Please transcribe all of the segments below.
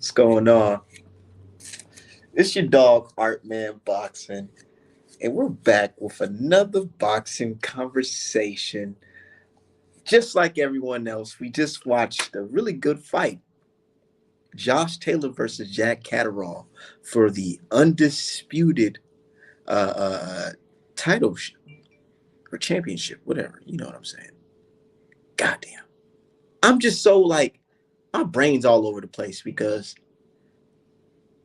What's going on? It's your dog Art Man Boxing, and we're back with another boxing conversation. Just like everyone else, we just watched a really good fight. Josh Taylor versus Jack Catterall for the undisputed title or championship, whatever. You know what I'm saying? Goddamn. I'm just so like, my brain's all over the place because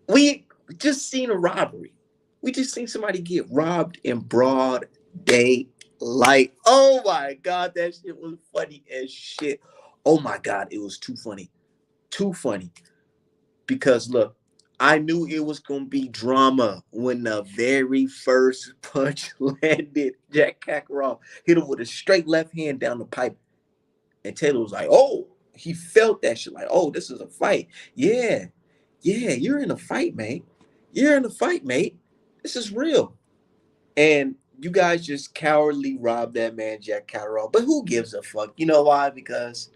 we just seen a robbery. We just seen somebody get robbed in broad daylight. Oh my God, that shit was funny as shit. Oh my God, it was too funny. Too funny. Because look, I knew it was going to be drama when the very first punch landed. Jack Catterall hit him with a straight left hand down the pipe. And Taylor was like, oh, he felt that shit like, oh, this is a fight. Yeah, you're in a fight, mate. You're in a fight, mate. This is real. And you guys just cowardly robbed that man, Jack Catterall. But who gives a fuck? You know why? Because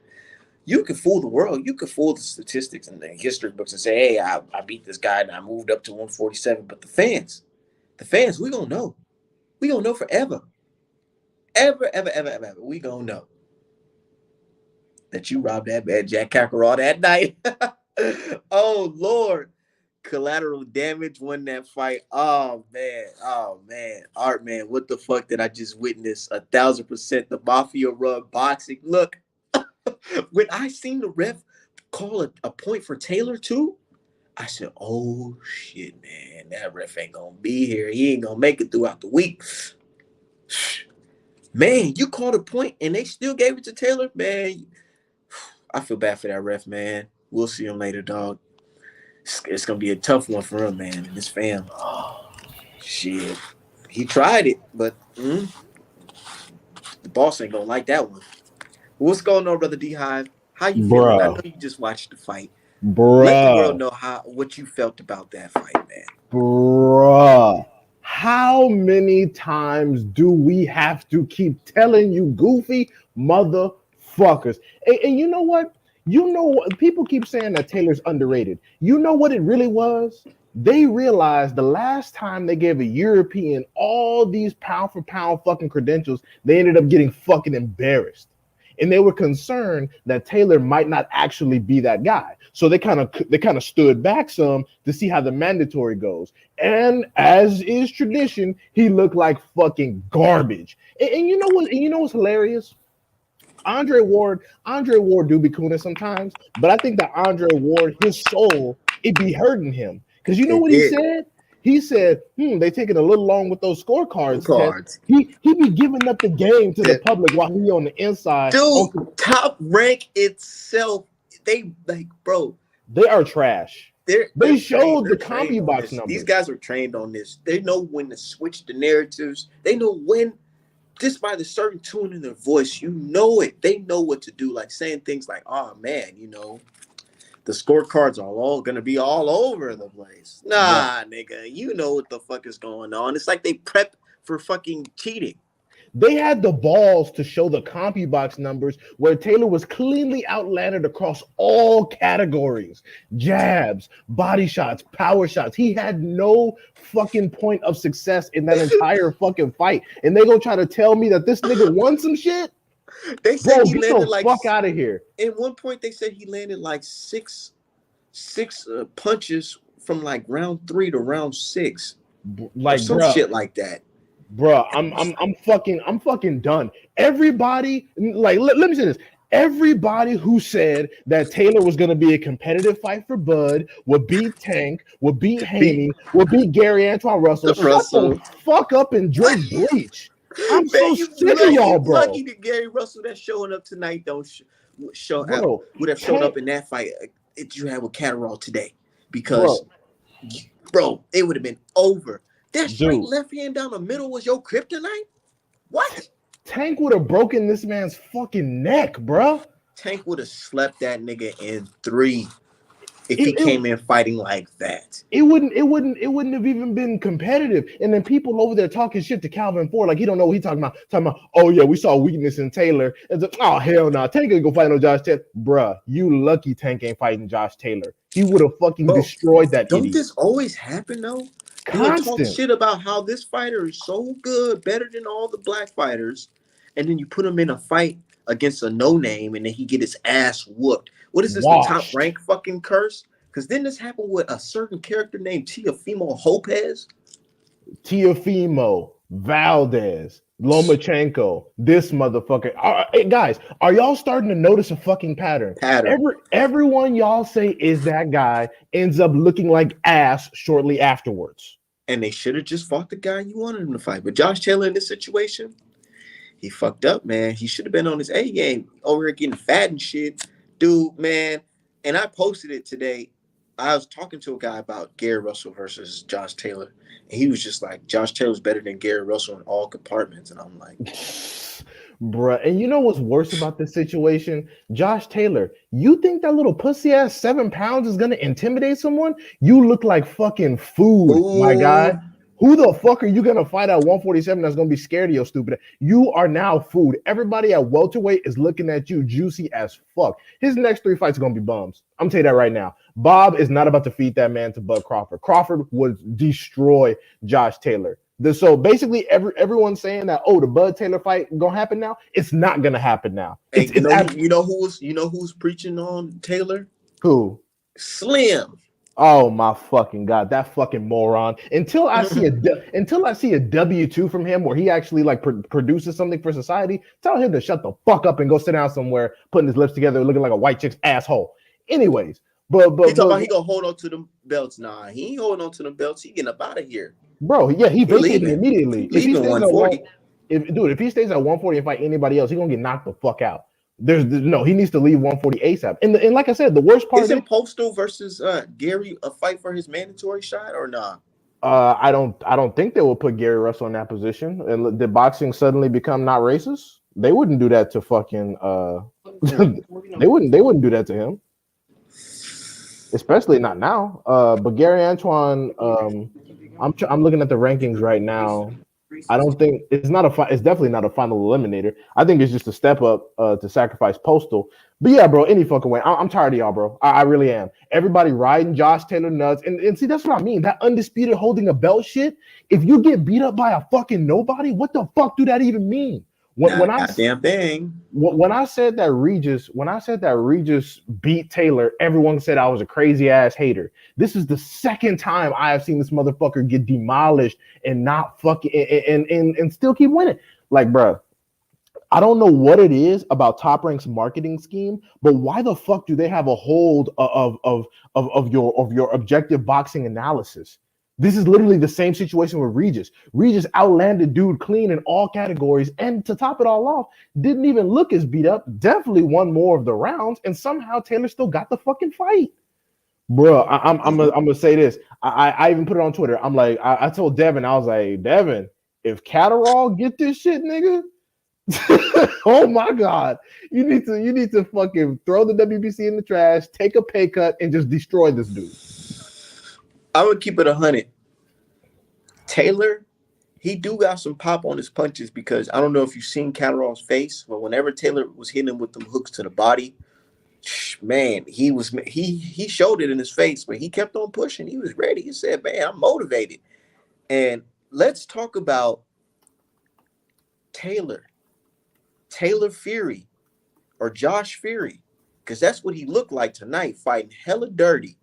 you could fool the world. You could fool the statistics and the history books and say, hey, I beat this guy and I moved up to 147. But the fans, we gonna know. We gonna know forever. Ever. We gonna know that you robbed that man, Jack Catterall, that night. Oh, Lord. Collateral damage won that fight. Oh man. Art Man, what the fuck did I just witness? 1,000% the mafia run boxing. Look, when I seen the ref call a point for Taylor too, I said, oh shit, man, that ref ain't gonna be here. He ain't gonna make it throughout the week. Man, you called a point and they still gave it to Taylor? Man, I feel bad for that ref, man. We'll see him later, dog. It's gonna be a tough one for him, man, and his fam. Oh, shit. He tried it, but the boss ain't gonna like that one. What's going on, brother D Hive? How you feeling? I know you just watched the fight. Let the world know what you felt about that fight, man. Bruh. How many times do we have to keep telling you goofy motherfuckers? And you know what? People keep saying that Taylor's underrated. You know what it really was? They realized the last time they gave a European all these pound for pound fucking credentials, they ended up getting fucking embarrassed. And they were concerned that Taylor might not actually be that guy. So they kind of stood back some to see how the mandatory goes. And as is tradition, he looked like fucking garbage. And you know what? And you know what's hilarious? Andre Ward do be cooning sometimes, but I think that Andre Ward, his soul, it be hurting him. Because you know what he said? He said, they taking a little long with those scorecards. He be giving up the game to the public while he on the inside. Dude, Top Rank itself, they like, bro. They are trash. They showed the CompuBox numbers. These guys are trained on this. They know when to switch the narratives. They know when, just by the certain tone in their voice, you know it. They know what to do. Like saying things like, oh man, the scorecards are all gonna be all over the place. Nah, nigga, you know what the fuck is going on. It's like they prep for fucking cheating. They had the balls to show the CompuBox numbers where Taylor was cleanly outlanded across all categories. Jabs, body shots, power shots. He had no fucking point of success in that entire fucking fight. And they gonna try to tell me that this nigga won some shit? They said he landed like fuck out of here. At one point, they said he landed like six punches from like round 3 to round 6, like some shit like that. Bruh, I'm fucking done. Everybody, like, let me say this. Everybody who said that Taylor was going to be a competitive fight for Bud, would beat Tank, would beat Haney, would beat Gary Antoine Russell. Shut the fuck up and drink bleach. I'm so sick of y'all, bro. Lucky that Gary Russell that's showing up tonight don't show up. Would have shown up in that fight that you had with Catterall today, because bro, it would have been over. That straight left hand down the middle was your kryptonite? What? Tank would have broken this man's fucking neck, bro. Tank would have slept that nigga in 3. if It, he it, came in fighting like that. it wouldn't have even been competitive. And then people over there talking shit to Calvin Ford, like he don't know what he talking about. Talking about, oh yeah, we saw weakness in Taylor. It's like, oh hell no, Tank ain't gonna fight no Josh Taylor. Bruh, you lucky Tank ain't fighting Josh Taylor. He would have fucking Bro, destroyed that don't idiot. this always happen though? You'll talk Constant. shit about how this fighter is so good, better than all the black fighters, and then you put him in a fight against a no name, and then he get his ass whooped. What is this? The top Washed. rank fucking curse? Because then this happened with a certain character named Teofimo Lopez. Tiafimo, Valdez, Lomachenko, this motherfucker. Hey, guys, are y'all starting to notice a fucking pattern? Pattern. Everyone y'all say is that guy ends up looking like ass shortly afterwards. And they should have just fought the guy you wanted him to fight. But Josh Taylor in this situation, he fucked up, man. He should have been on his A game over here getting fat and shit. Dude, man. And I posted it today. I was talking to a guy about Gary Russell versus Josh Taylor. And he was just like, Josh Taylor's better than Gary Russell in all compartments. And I'm like, Bruh, and you know what's worse about this situation? Josh Taylor, you think that little pussy ass 7 pounds is gonna intimidate someone? You look like fucking food, my guy. ooh. Who the fuck are you gonna fight at 147 that's gonna be scared of your stupid? You are now food. Everybody at welterweight is looking at you juicy as fuck. His next 3 fights are gonna be bums. I'm telling you that right now. Bob is not about to feed that man to Bud Crawford. Crawford would destroy Josh Taylor. So basically, everyone's saying that the Bud Taylor fight gonna happen now. It's not gonna happen now. Hey, It's you know who's preaching on Taylor? who? Slim. Oh my fucking god, that fucking moron! Until I see a W-2 from him where he actually like produces something for society, tell him to shut the fuck up and go sit down somewhere, putting his lips together, looking like a white chick's asshole. Anyways, He talking about he gonna hold on to them belts. Nah, he ain't holding on to them belts. He getting up out of here. bro, yeah, he He vacating leaving. immediately. He leaving 140. If he stays at 140 and fight anybody else, he's gonna get knocked the fuck out. No, he needs to leave 140 ASAP. And like I said, the worst part Isn't Postal versus Gary a fight for his mandatory shot or nah? I don't think they will put Gary Russell in that position. And did boxing suddenly become not racist? They wouldn't do that to fucking they wouldn't do that to him. Especially not now. But Gary Antoine, I'm looking at the rankings right now. I don't think it's not it's definitely not a final eliminator. I think it's just a step up to sacrifice Postal. But yeah, bro, any fucking way. I'm tired of y'all, bro. I really am. Everybody riding Josh Taylor nuts. And see, that's what I mean. That undisputed holding a belt shit. If you get beat up by a fucking nobody, what the fuck do that even mean? Not a goddamn thing. When I said that Regis beat Taylor, everyone said I was a crazy ass hater. This is the second time I have seen this motherfucker get demolished and not fucking and still keep winning. Like, bro, I don't know what it is about Top Rank's marketing scheme, but why the fuck do they have a hold of your objective boxing analysis? This is literally the same situation with Regis. Regis outlanded dude clean in all categories, and to top it all off, didn't even look as beat up. Definitely won more of the rounds, and somehow Taylor still got the fucking fight. Bro, I'm gonna say this. I even put it on Twitter. I'm like, I told Devin, I was like, Devin, if Catterall get this shit, nigga, oh my god, you need to fucking throw the WBC in the trash, take a pay cut, and just destroy this dude. I would keep it 100. Taylor, he do got some pop on his punches because I don't know if you've seen Catterall's face, but whenever Taylor was hitting him with them hooks to the body, man, he showed it in his face, but he kept on pushing. He was ready. He said, "Man, I'm motivated." And let's talk about Taylor Fury, or Josh Fury, because that's what he looked like tonight, fighting hella dirty.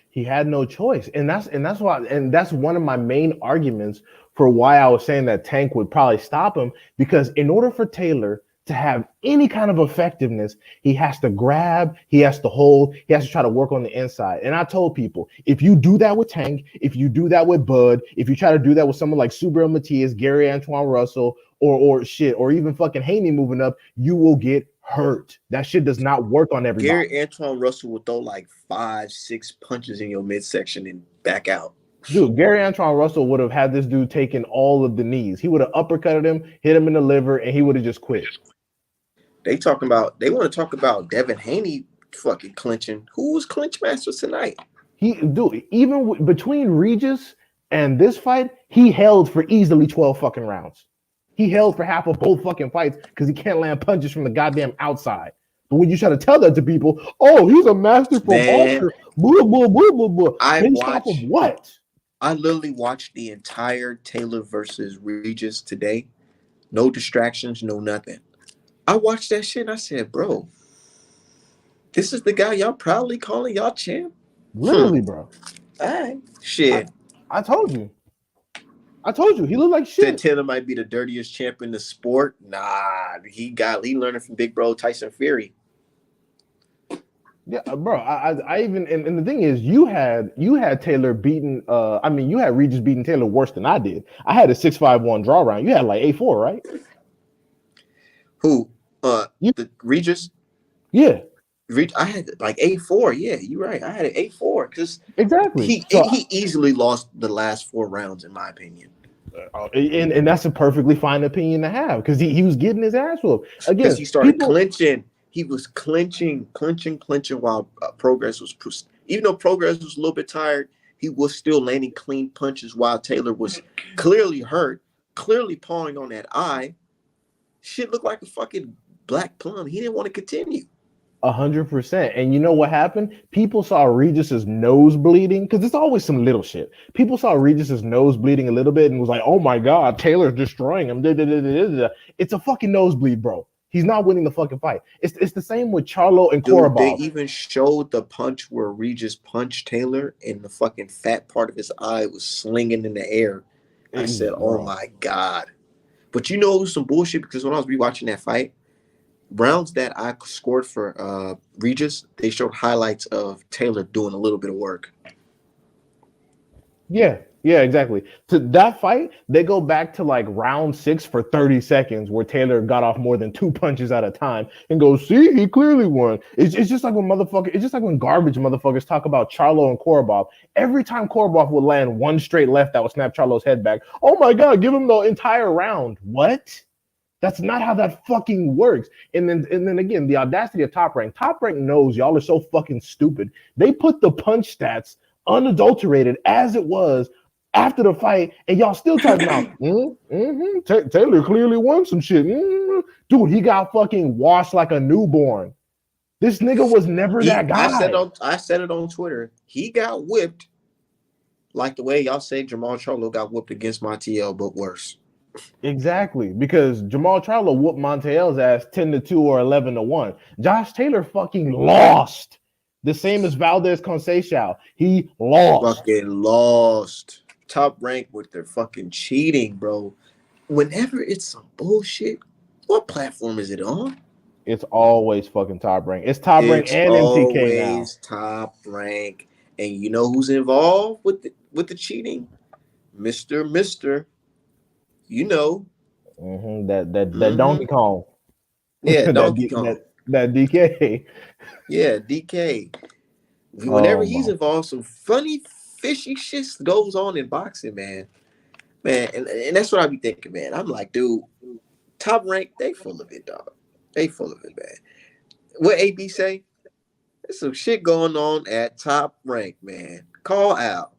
He had no choice, and that's one of my main arguments for why I was saying that Tank would probably stop him, because in order for Taylor to have any kind of effectiveness, he has to grab, he has to hold, he has to try to work on the inside. And I told people, if you do that with Tank, if you do that with Bud, if you try to do that with someone like Subriel Matias, Gary Antoine Russell, or even fucking Haney moving up, you will get hurt. That shit does not work on everybody. Gary Antoine Russell will throw like 5-6 punches in your midsection and back out. Dude, Gary Antoine Russell would have had this dude taking all of the knees. He would have uppercutted him, hit him in the liver, and he would have just quit. They want to talk about Devin Haney fucking clinching. Who was clinch masters tonight? Even between Regis and this fight, he held for easily 12 fucking rounds. He held for half of both fucking fights because he can't land punches from the goddamn outside. But when you try to tell that to people, oh, he's a masterful Man, boxer, blah blah blah blah blah. I Based off of watched. what? I literally watched the entire Taylor versus Regis today. No distractions, no nothing. I watched that shit and I said, bro, this is the guy y'all proudly calling y'all champ? Literally, bro. All right. I, Shit. I told you. I told you. He looked like Said shit. Taylor might be the dirtiest champ in the sport. Nah, he learning from big bro Tyson Fury. Yeah, bro. I even and the thing is, you had Taylor beating. I mean, you had Regis beating Taylor worse than I did. I had a 6-5-1 draw round. You had like 8-4, right? Who? You, The Regis. yeah, I had like 8-4. Yeah, you're right. I had an 8-4 because exactly. So, he easily lost the last 4 rounds in my opinion. and that's a perfectly fine opinion to have because he was getting his ass whooped Because again. he started People, clinching. He was clinching while Progress was even though Progress was a little bit tired, he was still landing clean punches while Taylor was clearly hurt, clearly pawing on that eye. Shit looked like a fucking black plum. He didn't want to continue. 100%. And you know what happened? People saw Regis's nose bleeding because it's always some little shit. People saw Regis's nose bleeding a little bit and was like, "Oh my god, Taylor's destroying him." It's a fucking nosebleed, bro. He's not winning the fucking fight. It's the same with Charlo and Dude, they Korobov. even showed the punch where Regis punched Taylor and the fucking fat part of his eye was slinging in the air. I said, oh Bro, my God. But you know, it was some bullshit because when I was rewatching that fight, rounds that I scored for Regis, they showed highlights of Taylor doing a little bit of work. yeah, exactly. To that fight, they go back to like round 6 for 30 seconds where Taylor got off more than 2 punches at a time and goes, see, he clearly won. It's just like when it's just like when garbage motherfuckers talk about Charlo and Korobov. Every time Korobov would land one straight left that would snap Charlo's head back, oh my God, give him the entire round. What? That's not how that fucking works. And then again, the audacity of Top Rank. Top Rank knows y'all are so fucking stupid. They put the punch stats unadulterated as it was after the fight, and y'all still talking about Taylor clearly won some shit. Dude, he got fucking washed like a newborn. This nigga was never that guy. I said it on Twitter. He got whipped like the way y'all say Jamal Charlo got whipped against Montiel, but worse. Exactly, because Jamal Charlo whooped Montiel's ass 10-2 or 11-1. Josh Taylor fucking lost. The same as Valdez Conceição. He lost. Fucking lost. Top Rank with their fucking cheating, bro. Whenever it's some bullshit, what platform is it on? It's always fucking Top Rank. It's Top Rank It's and MTK now. always Top Rank. And you know who's involved with the cheating? Mister. You know. That Donkey Kong. Yeah, that, Donkey D, Kong. that DK. Yeah, DK. Whenever Oh he's my. involved, some funny, fishy shit goes on in boxing, man. Man, and that's what I be thinking, man. I'm like, dude, Top Rank, they full of it, dog. They full of it, man. What AB say? There's some shit going on at Top Rank, man. Call out.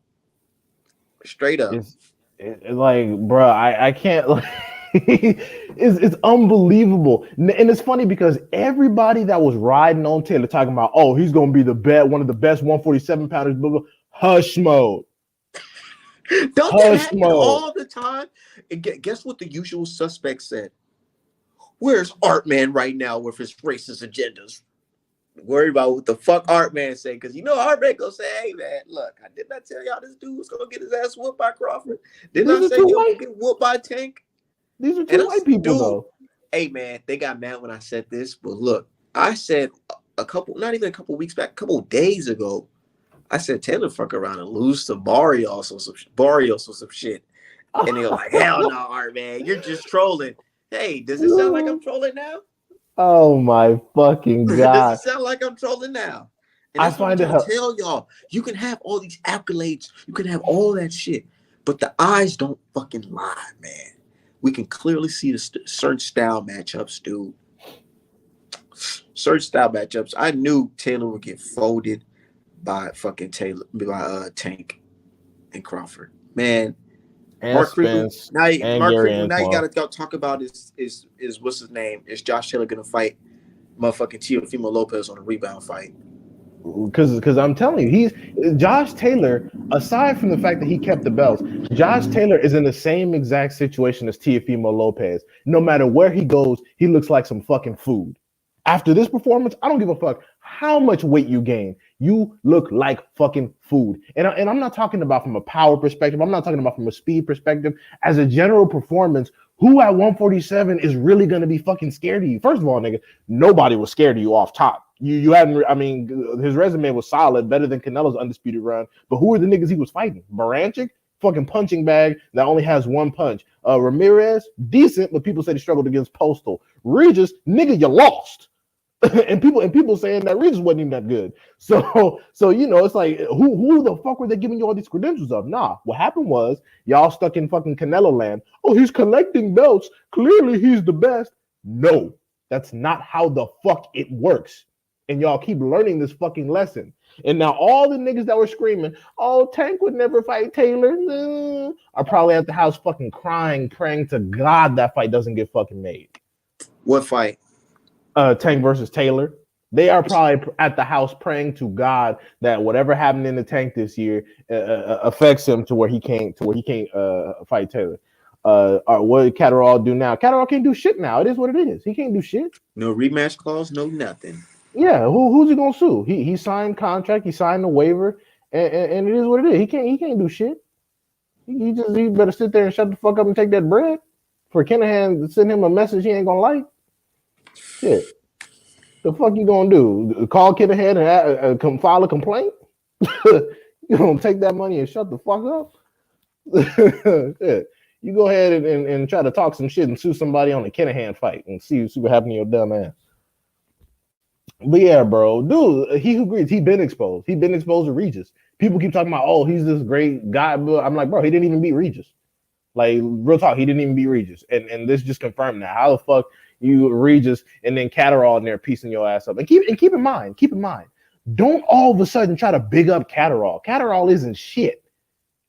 Straight up. It's like, bro, I can't. Like, it's unbelievable, and it's funny because everybody that was riding on Taylor talking about, oh, he's gonna be one of the best 147 pounders. Blah, blah, hush mode. Don't that Hush happen mode. all the time? And guess what the usual suspect said? Where's Artman right now with his racist agendas? Worried about what the fuck Artman say, because you know Artman gonna say, hey man, look, I did not tell y'all this dude was gonna get his ass whooped by Crawford. Didn't I These are say two he gonna white. get whooped by Tank? These are And two I white said, people dude, though. hey man, they got mad when I said this, but look, I said not even a couple weeks back, a couple of days ago, I said Taylor fuck around and lose to Barrios or some shit. And they were like, hell no, Art man, you're just trolling. Hey, does it sound like I'm trolling now? Oh my fucking Does it god! sound like I'm trolling now? And I that's what I'm find it. trying to tell y'all. You can have all these accolades, you can have all that shit, but the eyes don't fucking lie, man. We can clearly see the certain style matchups, dude. Certain style matchups, I knew Taylor would get folded by fucking Taylor by Tank and Crawford. Man, And Mark Riegel. Spence Now, and Mark Gary Riegel. Now you got Antoine. to talk about is what's his name? Is Josh Taylor gonna fight motherfucking Teofimo Lopez on a rebound fight? Because I'm telling you, he's Josh Taylor. Aside from the fact that he kept the belts, Josh Taylor is in the same exact situation as Teofimo Lopez. No matter where he goes, he looks like some fucking food. After this performance, I don't give a fuck how much weight you gain. You look like fucking food. And I'm not talking about from a power perspective. I'm not talking about from a speed perspective. As a general performance, who at 147 is really going to be fucking scared of you? First of all, nigga, nobody was scared of you off top. You hadn't. I mean, his resume was solid, better than Canelo's undisputed run. But who are the niggas he was fighting? Baranchik, fucking punching bag that only has one punch. Ramirez, decent, but people said he struggled against Postal. Regis, nigga, you lost. and people saying that Regis wasn't even that good. So you know, it's like who the fuck were they giving you all these credentials of? Nah, what happened was y'all stuck in fucking Canelo land. Oh, he's collecting belts. Clearly, he's the best. No, that's not how the fuck it works. And y'all keep learning this fucking lesson. And now all the niggas that were screaming, "Oh, Tank would never fight Taylor," are probably at the house fucking crying, praying to God that fight doesn't get fucking made. What fight? Tank versus Taylor. They are probably at the house praying to God that whatever happened in the Tank this year affects him to where he can't fight Taylor. What did Catterall do now? Catterall can't do shit now. It is what it is. He can't do shit. No rematch clause, no nothing. Yeah, who's he gonna sue? He signed contract, he signed the waiver, and it is what it is. He can't do shit. He better sit there and shut the fuck up and take that bread. For Kinahan to send him a message he ain't gonna like. Shit. The fuck you gonna do? Call Kinahan and come file a complaint? You gonna take that money and shut the fuck up? Yeah. You go ahead and try to talk some shit and sue somebody on a Kinahan fight and see what happened to your dumb ass. But yeah, bro, dude, he who agrees, he been exposed. He been exposed to Regis. People keep talking about, oh, he's this great guy. But I'm like, bro, he didn't even beat Regis. Like, real talk, he didn't even beat Regis. And this just confirmed that. How the fuck you Regis and then Catterall in there piecing your ass up? And keep in mind, don't all of a sudden try to big up Catterall. Catterall isn't shit.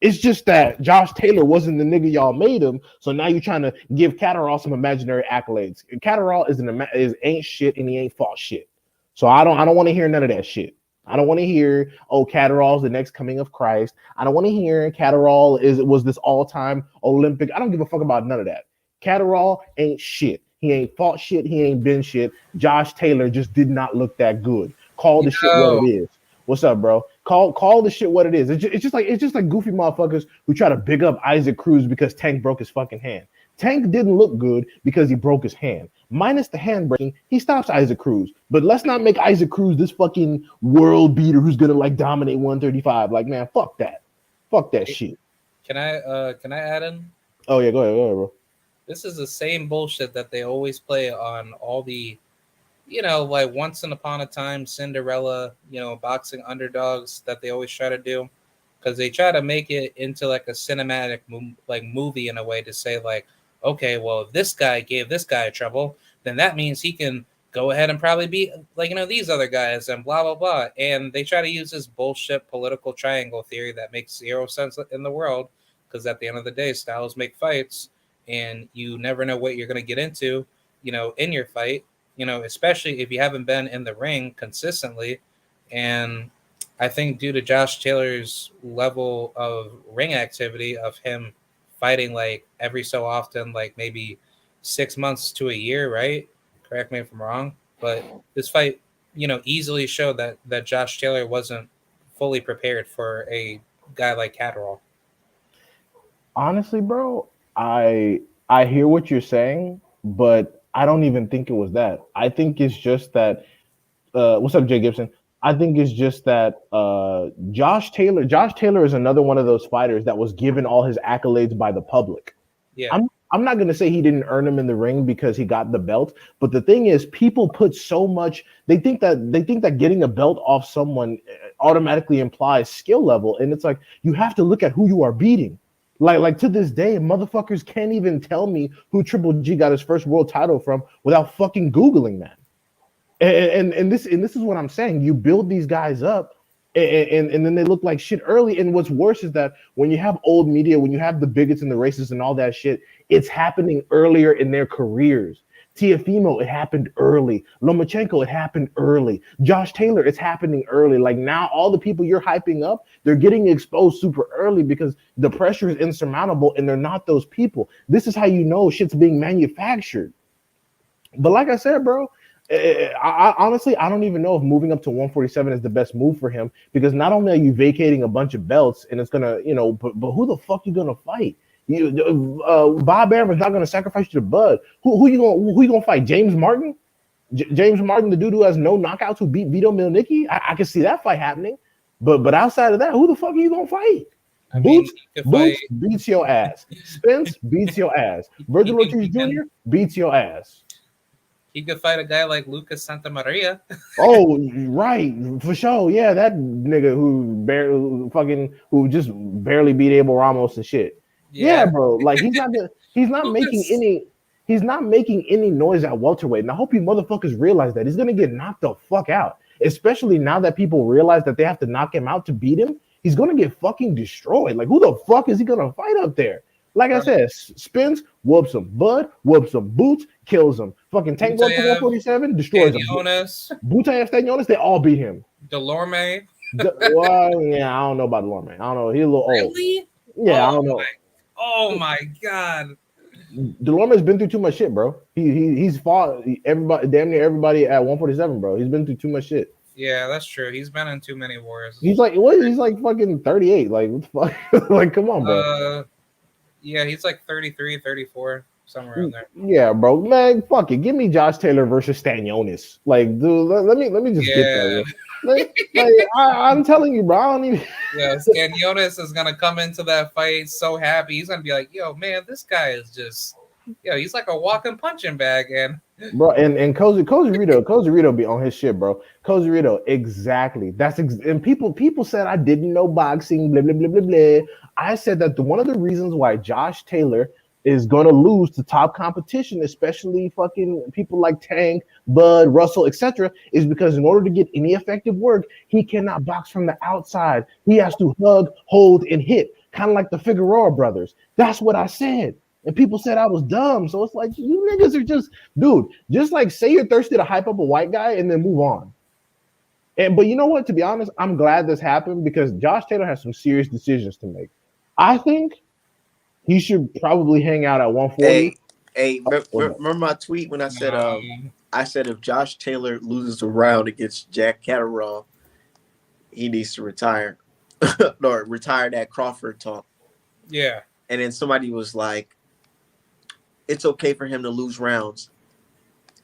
It's just that Josh Taylor wasn't the nigga y'all made him, so now you're trying to give Catterall some imaginary accolades. Catterall ain't shit and he ain't fought shit. So I don't want to hear none of that shit. I don't want to hear, oh, Catterall's the next coming of Christ. I don't want to hear Catterall was this all-time Olympic. I don't give a fuck about none of that. Catterall ain't shit. He ain't fought shit. He ain't been shit. Josh Taylor just did not look that good. Call the shit what it is. What's up, bro? Call the shit what it is. It's just like goofy motherfuckers who try to big up Isaac Cruz because Tank broke his fucking hand. Tank didn't look good because he broke his hand. Minus the hand breaking, he stops Isaac Cruz. But let's not make Isaac Cruz this fucking world beater who's gonna like dominate 135. Like, man, fuck that. Fuck that shit. Can I add in? Oh yeah, go ahead, bro. This is the same bullshit that they always play on all the, like once upon a time Cinderella, boxing underdogs that they always try to do, because they try to make it into like a cinematic movie in a way to say like, okay, well, if this guy gave this guy trouble, then that means he can go ahead and probably beat like these other guys and blah blah blah. And they try to use this bullshit political triangle theory that makes zero sense in the world, because at the end of the day, styles make fights, and you never know what you're going to get into, in your fight, especially if you haven't been in the ring consistently. And I think due to Josh Taylor's level of ring activity, of him fighting like every so often, like maybe 6 months to a year, right? Correct me if I'm wrong, but this fight, easily showed that Josh Taylor wasn't fully prepared for a guy like Catterall. Honestly, bro, I hear what you're saying, but I don't even think it was that. I think it's just that. What's up, Jay Gibson? I think it's just that Josh Taylor is another one of those fighters that was given all his accolades by the public. Yeah. I'm not gonna say he didn't earn them in the ring because he got the belt, but the thing is, people put so much. They think that getting a belt off someone automatically implies skill level, and it's like you have to look at who you are beating. Like to this day, motherfuckers can't even tell me who Triple G got his first world title from without fucking Googling that. And this is what I'm saying. You build these guys up, and then they look like shit early. And what's worse is that when you have old media, when you have the bigots and the racists and all that shit, it's happening earlier in their careers. Tiafimo, it happened early. Lomachenko, it happened early. Josh Taylor, it's happening early. Like now, all the people you're hyping up, they're getting exposed super early because the pressure is insurmountable, and they're not those people. This is how you know shit's being manufactured. But like I said, bro, honestly, I don't even know if moving up to 147 is the best move for him because not only are you vacating a bunch of belts and it's gonna, but who the fuck you gonna fight? Bob Arum is not gonna sacrifice you to Bud. Who you gonna fight? James Martin? James Martin, the dude who has no knockouts, who beat Vito Milnicki? I can see that fight happening. But outside of that, who the fuck are you gonna fight? I mean, Boots beats your ass. Spence beats your ass. Virgil Ortiz Jr. beats your ass. He could fight a guy like Lucas Santamaria. Oh, right, for sure. Yeah, that nigga who just barely beat Abel Ramos and shit. Yeah, bro. Like he's not making any noise at welterweight. And I hope you motherfuckers realize that he's gonna get knocked the fuck out. Especially now that people realize that they have to knock him out to beat him. He's gonna get fucking destroyed. Like who the fuck is he gonna fight up there? Like I said, Spence whoops him. Bud whoops him. Boots kills him. Fucking Tank goes to 147, destroys him. Butayev, Stanionis, they all beat him. Delorme. Well, yeah, I don't know about Delorme. I don't know. He's a little old. Really? Yeah, I don't know. Oh my god. Delorme's been through too much shit, bro. He's fought everybody, damn near everybody at 147, bro. He's been through too much shit. Yeah, that's true. He's been in too many wars. He's like what? He's like fucking 38. Like what the fuck? Like come on, bro. Yeah, he's like 33, 34, somewhere around there. Yeah, bro. Man, fuck it. Give me Josh Taylor versus Stanionis. Like, dude, let me just get that. Like I'm telling you, bro. I don't even. Yeah, Stanionis is gonna come into that fight so happy. He's gonna be like, "Yo, man, this guy is just, he's like a walking punching bag." And bro, and Cozarito be on his shit, bro. Cozarito, exactly. And people said I didn't know boxing. Blah blah blah blah blah. I said that one of the reasons why Josh Taylor is going to lose to top competition, especially fucking people like Tank, Bud, Russell, etc., is because in order to get any effective work, he cannot box from the outside. He has to hug, hold, and hit, kind of like the Figueroa brothers. That's what I said. And people said I was dumb. So it's like, you niggas are just like say you're thirsty to hype up a white guy and then move on. But you know what? To be honest, I'm glad this happened because Josh Taylor has some serious decisions to make. I think he should probably hang out at 140. Remember my tweet when I said if Josh Taylor loses a round against Jack Catterall, he needs to retire or retire that Crawford talk. Yeah. And then somebody was like, it's okay for him to lose rounds.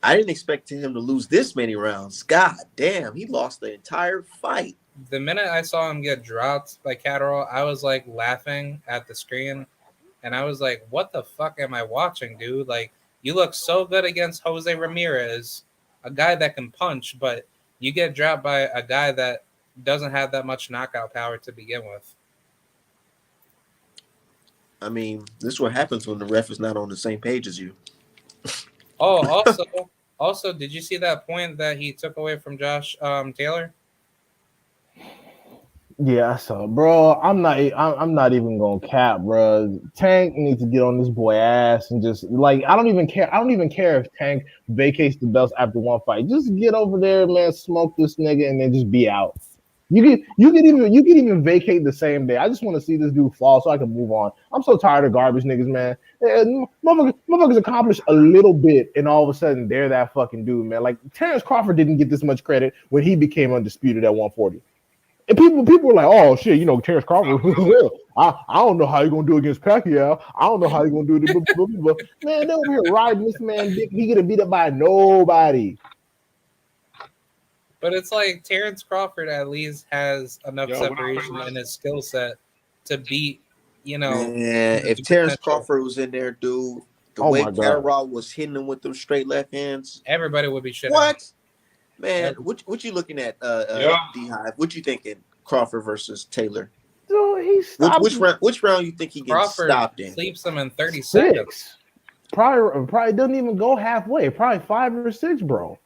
I didn't expect him to lose this many rounds. God damn, he lost the entire fight. The minute I saw him get dropped by Catterall, I was like laughing at the screen. And I was like, what the fuck am I watching, dude? Like, you look so good against Jose Ramirez, a guy that can punch, but you get dropped by a guy that doesn't have that much knockout power to begin with. I mean, this is what happens when the ref is not on the same page as you. Oh, also, did you see that point that he took away from Josh Taylor? Yeah, I saw, bro. I'm not even gonna cap, bro. Tank needs to get on this boy ass and just like I don't even care if Tank vacates the belts after one fight. Just get over there, man. Smoke this nigga and then just be out. You can even vacate the same day. I just want to see this dude fall so I can move on. I'm so tired of garbage niggas, man. Motherfuckers accomplish a little bit and all of a sudden they're that fucking dude, man. Like Terrence Crawford didn't get this much credit when he became undisputed at 140. And people were like, oh shit, Terrence Crawford. I don't know how you're gonna do against Pacquiao. I don't know how you're gonna do it. Man, they over here riding this man dick. He get beat up by nobody. But it's like Terrence Crawford at least has enough separation in his skill set to beat, Yeah, if Terrence Crawford was in there, dude, the way Catterall was hitting him with them straight left hands, everybody would be shitting. What? Man, what you looking at, D-Hive? What you thinking, Crawford versus Taylor? Dude, which round you think he gets stopped in? Sleeps him in 30 seconds. Probably doesn't even go halfway. Probably 5 or 6, bro.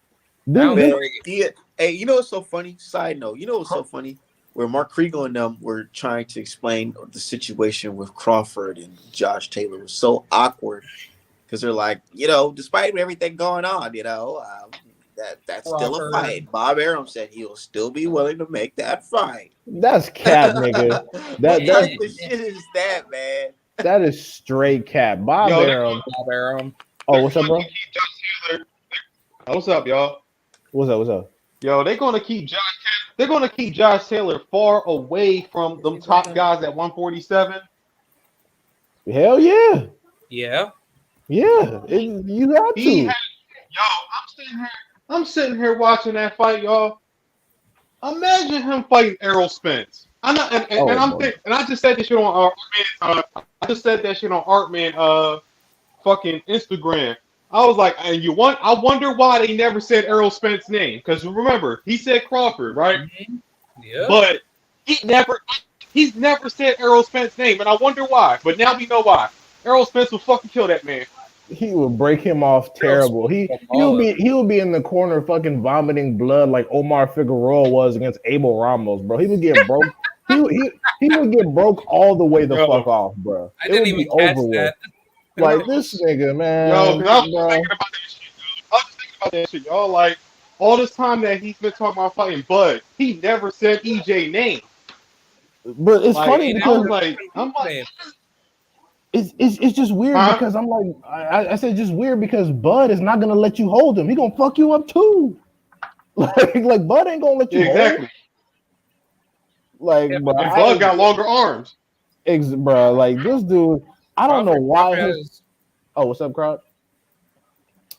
I don't Man, think yeah. Hey, you know what's so funny? Side note, you know what's so funny? Where Mark Kriegel and them were trying to explain the situation with Crawford and Josh Taylor was so awkward because they're like, despite everything going on, that's still a Crawford. fight. Bob Arum said he'll still be willing to make that fight. That's cap, nigga. What That's type of shit is that, man? that is straight cap. Bob Yo, Arum. Bob Arum. Oh, what's up, bro? keep Josh Taylor. What's up, y'all? What's up? What's up? Yo, they're gonna keep Josh. They're gonna keep Josh Taylor far away from them top guys at 147. Hell yeah, Yeah. yeah. You got He to. had, yo, I'm sitting here watching that fight, y'all. Imagine him fighting Errol Spence. I'm not, Oh, and I'm boy. and I just said this shit on Artman. I just said that shit on Artman. Fucking Instagram. I was like, and I wonder why they never said Errol Spence's name. Because remember, he said Crawford, right? Mhm. Yeah. But he's never said Errol Spence's name, and I wonder why. But now we know why. Errol Spence will fucking kill that man. He would break him off Errol terrible. Spence He will he'll ball be him. he'll be in the corner fucking vomiting blood like Omar Figueroa was against Abel Ramos, bro. He would get broke. He would get broke all the way the Yo, fuck off, bro. I It didn't would even be catch over with. that. Like this nigga, yo, man, because I was just bro. thinking about that shit, dude. I was just thinking about that shit, y'all. Like, all this time that he's been talking about fighting Bud, he never said EJ name. But it's Like, funny He I never because was like, mentioned I'm his like, name. it's just weird huh? because I'm like I said just weird because Bud is not gonna let you hold him. He gonna fuck you up too. Like Bud ain't gonna let Yeah, you hold. exactly. Like, Yeah, bro, but And Bud got longer arms. bro, like this dude. I don't know why Crawford his. has. Oh, what's up, crowd?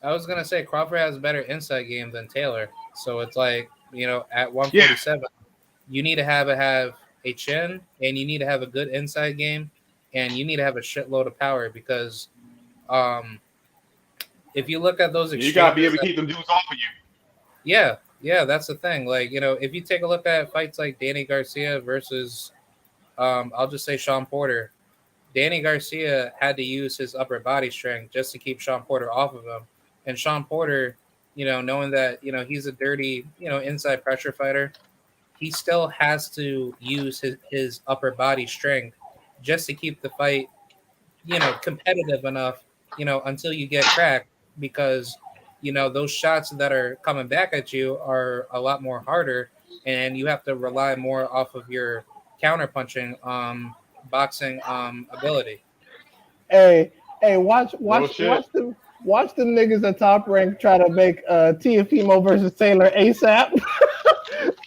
I was gonna say Crawford has a better inside game than Taylor. So it's like at Yeah. 147, you need to have a chin, and you need to have a good inside game, and you need to have a shitload of power because um, if you look at those You gotta be exchanges, able to keep them dudes off of you. yeah, that's the thing. Like if you take a look at fights like Danny Garcia versus I'll just say Sean Porter. Danny Garcia had to use his upper body strength just to keep Sean Porter off of him. And Sean Porter, knowing that, he's a dirty, inside pressure fighter, he still has to use his upper body strength just to keep the fight, competitive enough, until you get cracked because, those shots that are coming back at you are a lot more harder and you have to rely more off of your counter punching boxing ability. Hey, hey, Real shit. watch the niggas at Top Rank try to make Tiafimo versus Taylor ASAP.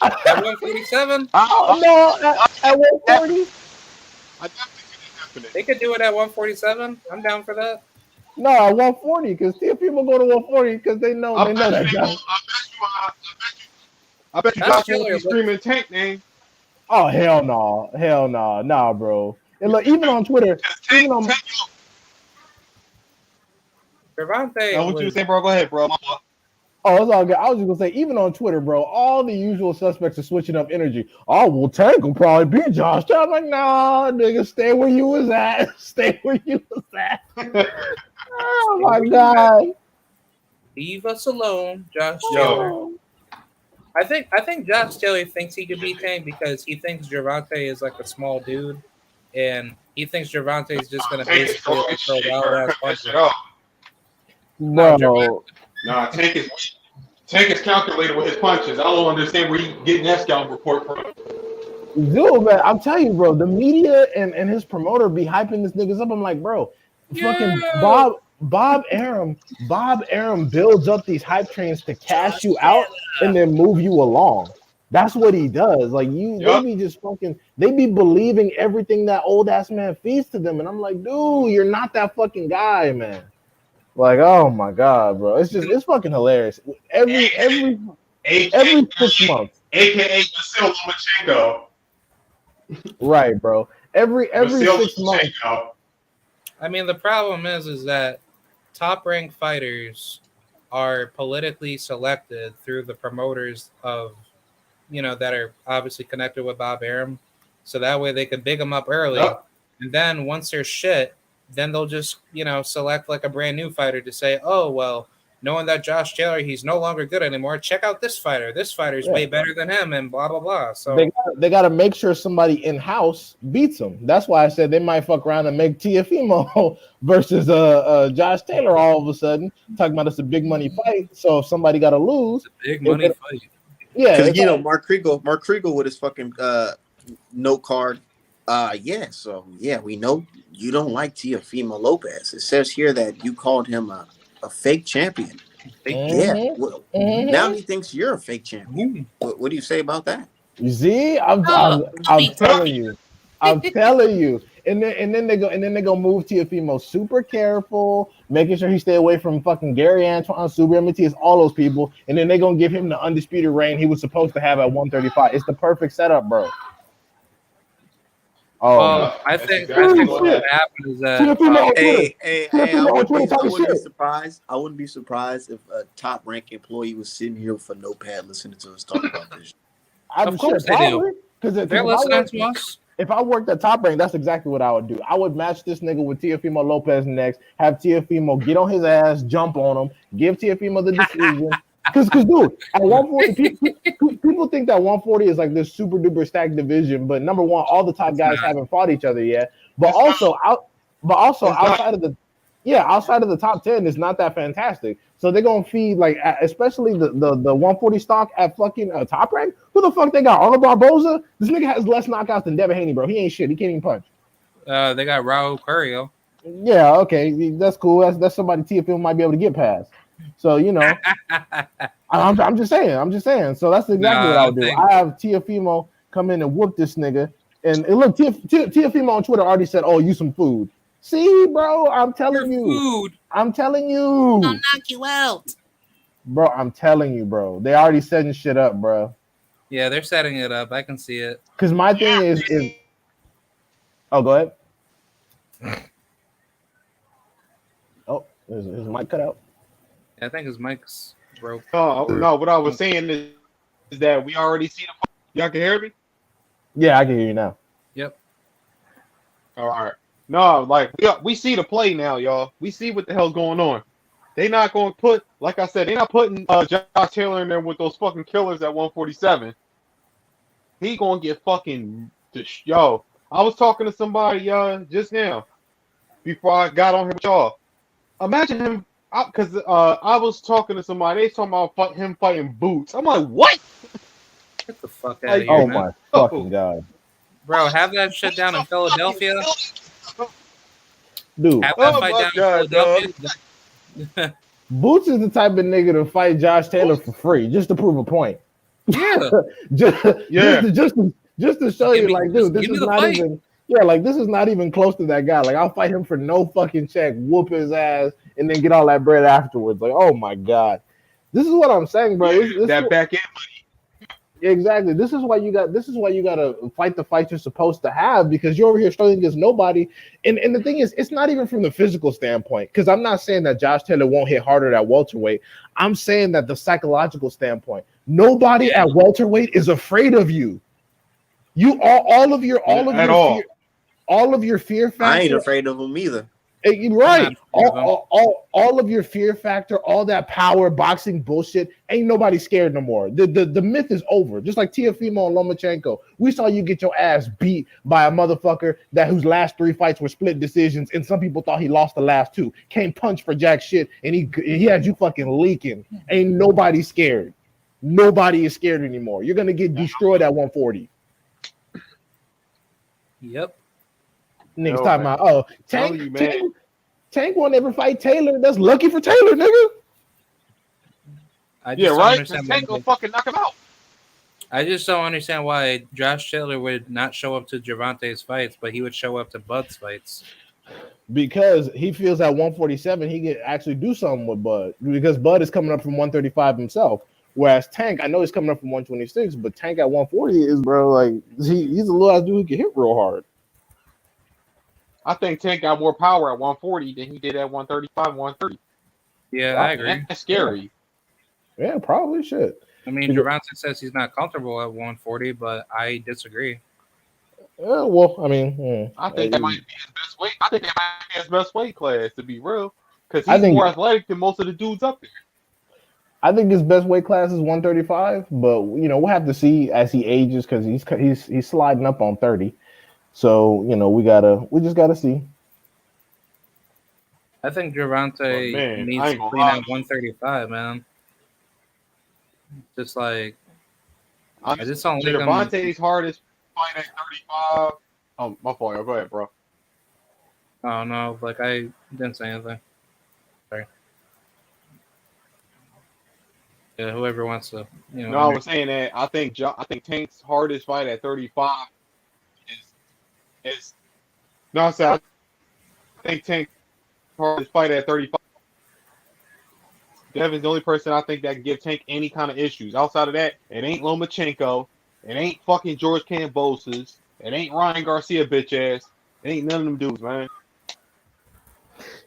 At 147, Oh no, at 140. I definitely see that happening. they could do it at 147. I'm down for that. No, at 140 because Tiafimo go to 140 because I they bet know you that they guy. won't. I bet you Josh Josh won't Taylor be looks. screaming tank name. Oh hell no, nah, bro. And look, even on Twitter, even Tank, on tank. Gervonta What you was. saying, bro? Go ahead, bro. oh, it's all good. I was just gonna say, even on Twitter, bro, all the usual suspects are switching up energy. Oh, well, Tank will probably beat Josh. I'm like, nah, nigga, stay where you was at. Stay where you was at. Oh my god. Leave us alone, Josh Yo, Taylor. Oh. I think Josh Taylor thinks he could beat Tank because he thinks Gervonta is like a small dude, and he thinks Gervonta is just gonna Tank is basically strong like as throw shit, wild bro. ass Cut that shit punches. off. No, Gervonta. Bro, Nah, Tank is calculated with his punches. I don't understand where he getting that scout report from. dude, man, I'm telling you, bro, the media and his promoter be hyping this niggas up. I'm like, bro, fucking Yo, Bob Arum builds up these hype trains to cash Josh you out and Taylor. then move you along. That's what he does. Like they Yup. be just fucking, they be believing everything that old ass man feeds to them, and I'm like, dude, you're not that fucking guy, man. Like, oh my god, bro, it's fucking hilarious. Every 6 months, AKA Vasil Lomachenko. right, bro. Every Vasil 6 months. Lomachenko. I mean, the problem is that top ranked fighters are politically selected through the promoters of that are obviously connected with Bob Arum, so that way they can big them up early, Yup. and then once they're shit, then they'll just select like a brand new fighter to say, oh well, knowing that Josh Taylor, he's no longer good anymore. Check out this fighter. This fighter's way better than him, and blah blah blah. So they got to make sure somebody in house beats him. That's why I said they might fuck around and make Teofimo versus Josh Taylor all of a sudden. Talking about it's a big money fight. So if somebody got to lose, it's a big money fight. Yeah, because Mark Kriegel with his fucking note card. Yeah, so yeah, we know you don't like Teofimo Lopez. It says here that you called him a fake champion. Yeah, well, now he thinks you're a fake champion. What do you say about that? You see, I'm telling you, And then they go move Teofimo super careful, making sure he stay away from fucking Gary Antoine, Subriel Matias, all those people, and then they're gonna give him the undisputed reign he was supposed to have at 135. It's the perfect setup, bro. Oh, I think what happened is that I wouldn't be surprised if a top rank employee was sitting here with a notepad listening to us talk about this. Of course they do. Because they're listening to us. If I worked at Top Rank, that's exactly what I would do. I would match this nigga with Teofimo Lopez next, have Teofimo get on his ass, jump on him, give Teofimo the decision. Because dude, at 140, people think that 140 is like this super duper stacked division, but number one, all the top guys haven't fought each other yet. But also outside of the top 10, it's not that fantastic. So they're gonna feed like especially the 140 stock at fucking Top Rank. Who the fuck they got? Arnold Barboza? This nigga has less knockouts than Devin Haney, bro. He ain't shit. He can't even punch. They got Raul Curio. Yeah, okay, that's cool. That's somebody Teofimo might be able to get past. So you know, I'm just saying. So that's exactly what I would do. I have Teofimo come in and whoop this nigga. And look, Teofimo on Twitter already said, "Oh, you some food." See, bro, I'm telling you. I'll knock you out. Bro, I'm telling you, bro. They already setting shit up, bro. Yeah, they're setting it up. I can see it. Because my thing is oh, go ahead. Oh, his mic cut out. Yeah, I think his mic's broke. No, what I was saying is that we already see the. Y'all can hear me? Yeah, I can hear you now. Yep. All right. No, like we see the play now, y'all. We see what the hell's going on. They not going to put, like I said, they not putting Josh Taylor in there with those fucking killers at 147. He going to get fucking yo. I was talking to somebody just now before I got on here with y'all. Imagine him, because I was talking to somebody. They talking about him fighting Boots. I'm like, what? Get the fuck out of here, oh man. My fucking god, bro! Have that shit down in Philadelphia. Dude, have that fight down in Philadelphia. Boots is the type of nigga to fight Josh Taylor for free just to prove a point. Yeah, just to show you, like, dude, this is not even. Yeah, like this is not even close to that guy. Like I'll fight him for no fucking check, whoop his ass, and then get all that bread afterwards. Like, oh my god, this is what I'm saying, bro. This that back end money. Exactly. This is why you got to fight the fight you're supposed to have, because you're over here struggling against nobody. And the thing is, it's not even from the physical standpoint, because I'm not saying that Josh Taylor won't hit harder at welterweight. I'm saying that the psychological standpoint. Nobody at welterweight is afraid of you. You all of your fear factor. I ain't afraid of him either. Right. All of your fear factor, all that power boxing bullshit, ain't nobody scared no more. The myth is over. Just like Teofimo and Lomachenko. We saw you get your ass beat by a motherfucker whose last 3 fights were split decisions, and some people thought he lost the last 2. Can't punch for jack shit, and he had you fucking leaking. Ain't nobody scared. Nobody is scared anymore. You're gonna get destroyed at 140. Yep. Niggas talking about, Tank won't ever fight Taylor. That's lucky for Taylor, nigga. Tank will fucking knock him out. I just don't understand why Josh Taylor would not show up to Gervonta's fights, but he would show up to Bud's fights. Because he feels at 147 he can actually do something with Bud. Because Bud is coming up from 135 himself. Whereas Tank, I know he's coming up from 126, but Tank at 140 is, bro, like, he's a little ass dude who can hit real hard. I think Tank got more power at 140 than he did at 135, 130. Yeah, I agree. That's scary. Yeah, probably shit. I mean, Gervonta says he's not comfortable at 140, but I disagree. Well, I mean, I think that might be his best weight. I think that might be his best weight class, to be real, because he's more athletic than most of the dudes up there. I think his best weight class is 135, but we'll have to see as he ages because he's sliding up on 30. So we just gotta see. I think But Gervonta man, I needs ain't to gonna clean lie. at 135, man. Just like I just don't like him. Gervonta's hardest fight at 35. Oh, my fault. Go ahead, bro. I don't know. Like I didn't say anything. Sorry. Yeah, whoever wants to, No, I was saying that I think Tank's hardest fight at 35 is no. I said I think Tank's hardest fight at 35. Devin's the only person I think that can give Tank any kind of issues. Outside of that, it ain't Lomachenko. It ain't fucking George Kambosos. It ain't Ryan Garcia, bitch ass. It ain't none of them dudes, man.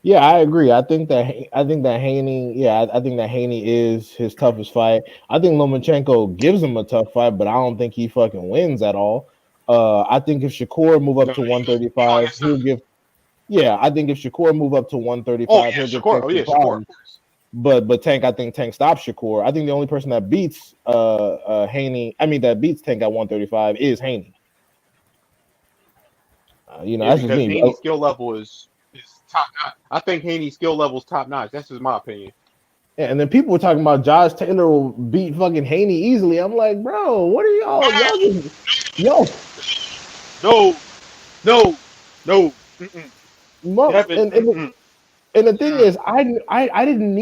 Yeah, I agree. I think that Haney. Yeah, I think that Haney is his toughest fight. I think Lomachenko gives him a tough fight, but I don't think he fucking wins at all. I think if Shakur move up No, to he gonna 135, get he'll some. give. Yeah, I think if Shakur move up to Oh 135, yeah, he'll give Shakur. Tank Oh some yeah, Shakur. problems. But Tank, I think Tank stops Shakur. I think the only person that beats Haney, I mean that beats Tank at 135 is Haney. Yeah, That's just because me. Haney's skill level is top notch. I think Haney's skill level is top notch. That's just my opinion. Yeah, and then people were talking about Josh Taylor will beat fucking Haney easily. I'm like, bro, what are y'all just yo No, no, no. Mm-mm. mo Devin. Mm-mm. and the thing Mm. is, I didn't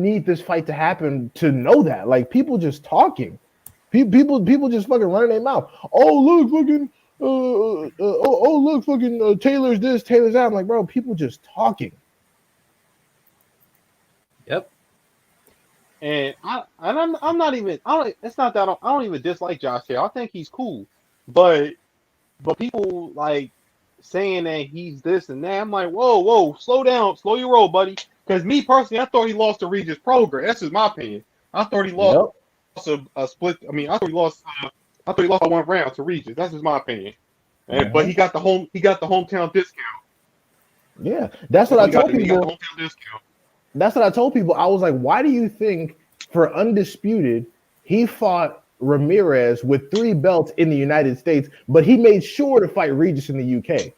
need this fight to happen to know that. Like people just talking, people just fucking running their mouth. Oh look, fucking oh look, fucking Taylor's this, Taylor's that. I'm like, bro, people just talking. Yep. I'm not even. I don't. It's not that I don't even dislike Josh Taylor. I think he's cool, but people like saying that he's this and that. I'm like, whoa, slow down, slow your roll, buddy. Because me personally, I thought he lost to Regis Progress. That's just my opinion. I thought he lost Yep. a split. I mean, I thought he lost. I thought he lost by 1 round to Regis. That's just my opinion. But Mhm. he got the hometown discount. Yeah, that's what I told He got the people. hometown discount. That's what I told people. I was like, why do you think for undisputed he fought Ramirez with 3 belts in the United States, but he made sure to fight Regis in the UK?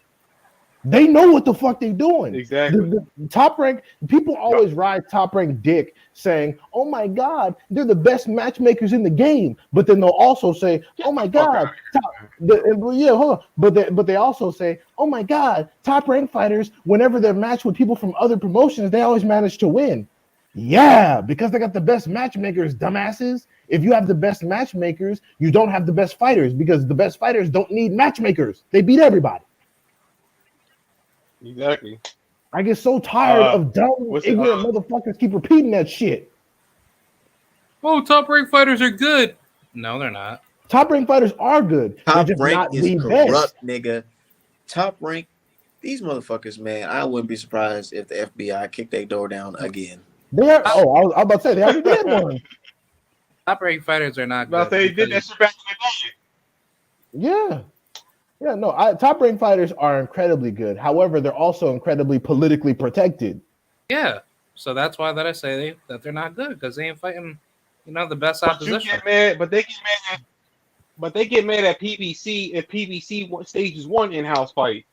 They know what the fuck they doing. Exactly. The top rank people Yo, always ride top rank dick saying, "Oh my god, they're the best matchmakers in the game," but then they'll also say, get "Oh the my fuck out god, of yeah, hold on," but they also say, "Oh my god, top rank fighters, whenever they're matched with people from other promotions, they always manage to win." Yeah, because they got the best matchmakers, dumbasses. If you have the best matchmakers, you don't have the best fighters because the best fighters don't need matchmakers. They beat everybody. here. Exactly. I get so tired of dumb, What's it? ignorant motherfuckers keep repeating that shit. Oh, top rank fighters are good. No, they're not. Top rank fighters are good. They're Top just rank not is the corrupt, best. nigga. Top rank, these motherfuckers, man. I wouldn't be surprised if the FBI kicked their door down again. They are. Top, Oh, I was about to say they already did one. top rank fighters are not About to good say he did that because shit back in the day. Yeah, yeah. No, top rank fighters are incredibly good. However, they're also incredibly politically protected. yeah. So that's why that I say that they're not good because they ain't fighting, the best But you opposition. get mad, but they get mad at PBC if stages one in-house fight.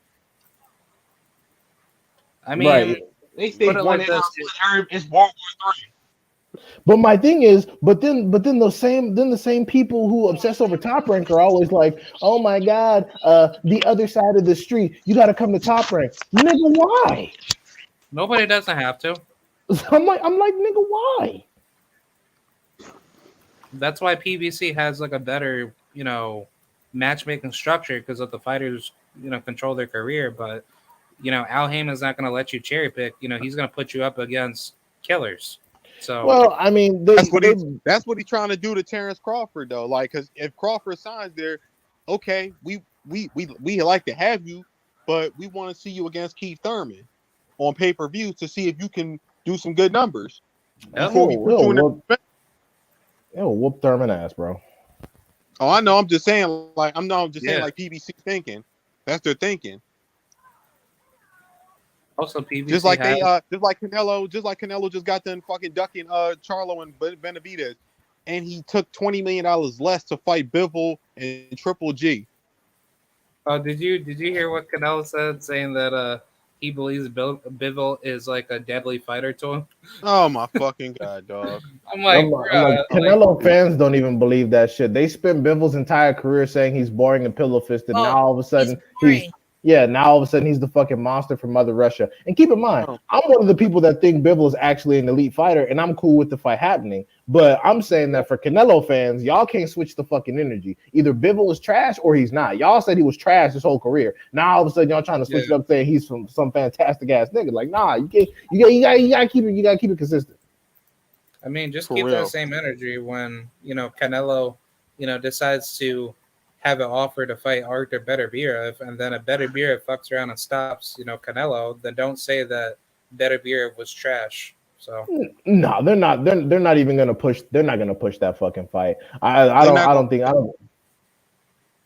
I Right. mean, They put stage it one like this: in-house fight. It's World War III. But my thing is, but then the same people who obsess over top rank are always like, oh my god, the other side of the street, you got to come to top rank, nigga. Why? nobody doesn't have to. I'm like, nigga, why? That's why PBC has like a better, matchmaking structure because of the fighters, control their career. But Al Heyman's not going to let you cherry pick. He's going to put you up against killers. So Well, I mean, they That's what he's trying to do to Terrence Crawford though. Like, because if Crawford signs there, okay, we like to have you, but we want to see you against Keith Thurman on pay-per-view to see if you can do some good numbers yep. before we put you in there. he'll whoop Thurman ass, bro. Oh, I know. I'm just saying, like, I'm just saying, Yeah. like PBC thinking. That's their thinking. Also, PBC Just like has just like Canelo just got done fucking ducking Charlo and Benavidez, and he took $20 million less to fight Bivol and Triple G. Oh, did you hear what Canelo said, saying that he believes Bivol is like a deadly fighter to him? Oh my fucking god, dog! I'm I'm, like, I'm like, bruh, like, Canelo fans don't even believe that shit. They spent Bivol's entire career saying he's boring and pillow fisted. Oh, Now all of a he's sudden boring. now all of a sudden he's the fucking monster from Mother Russia. And keep in mind, Oh, I'm one of the people that think Bivol is actually an elite fighter, and I'm cool with the fight happening. But I'm saying that for Canelo fans, y'all can't switch the fucking energy. Either Bivol is trash or he's not. Y'all said he was trash his whole career. Now all of a sudden y'all trying to switch it up, saying he's some fantastic ass nigga. Like, nah, you can't. You gotta keep it consistent. I mean, just For keep real. that same energy when Canelo, decides to have an offer to fight Arthur Beterbiev, and then a Beterbiev fucks around and stops, Canelo. Then don't say that Beterbiev was trash. So No, they're not. They're not even gonna push. They're not gonna push that fucking fight. They're not I gonna. don't think. I don't.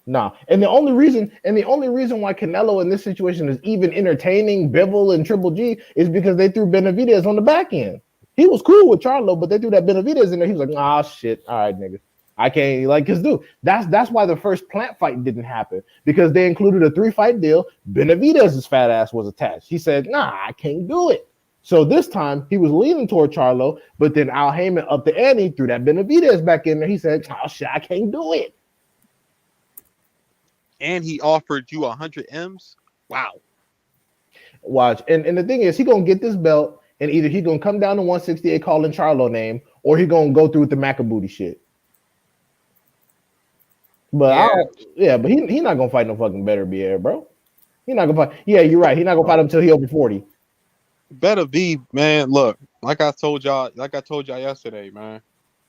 Nah. And the only reason why Canelo in this situation is even entertaining Bivol and Triple G is because they threw Benavidez on the back end. He was cool with Charlo, but they threw that Benavidez in there. He was like, ah, shit. All right, nigga. I can't cause dude, that's why the first plant fight didn't happen, because they included a 3-fight deal. Benavidez's fat ass was attached. He said, nah, I can't do it. So this time he was leaning toward Charlo, but then Al Heyman up the ante, threw that Benavidez back in there. He said, oh shit, I can't do it. And he offered you 100 M's. Wow. Watch. And the thing is, he gonna get this belt, and either he gonna come down to 168 calling Charlo name, or he gonna go through with the Macabooty shit. But but he not gonna fight no fucking Beterbiev, bro. He not gonna fight. Yeah, you're right. He not gonna fight him until he over 40. Better be, man. Look, like I told y'all yesterday, man.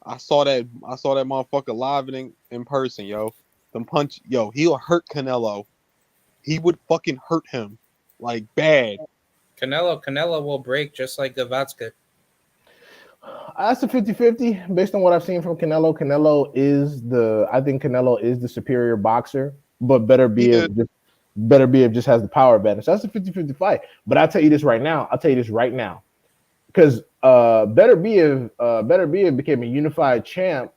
I saw that motherfucker live in person, yo. He'll hurt Canelo. He would fucking hurt him, like bad. Canelo will break just like Gavatsky. That's a 50-50 based on what I've seen from Canelo. I think Canelo is the superior boxer, but Beterbiev just has the power advantage. That's a 50-50 fight. But I'll tell you this right now. Because Beterbiev became a unified champ,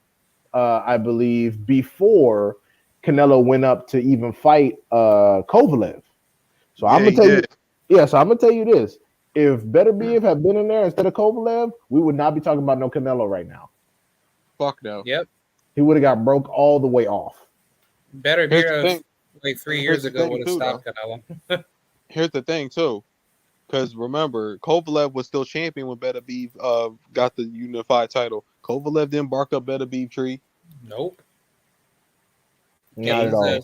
I believe, before Canelo went up to even fight Kovalev. So I'm gonna tell you, so I'm gonna tell you this: if Beterbiev had been in there instead of Kovalev, we would not be talking about no Canelo right now. Fuck no. Yep. He would have got broke all the way off. Beterbiev, like 3 years ago, would have stopped Canelo. Here's the thing too, because remember, Kovalev was still champion when Beterbiev got the unified title. Kovalev didn't bark up Beterbiev tree. Nope. Not at all.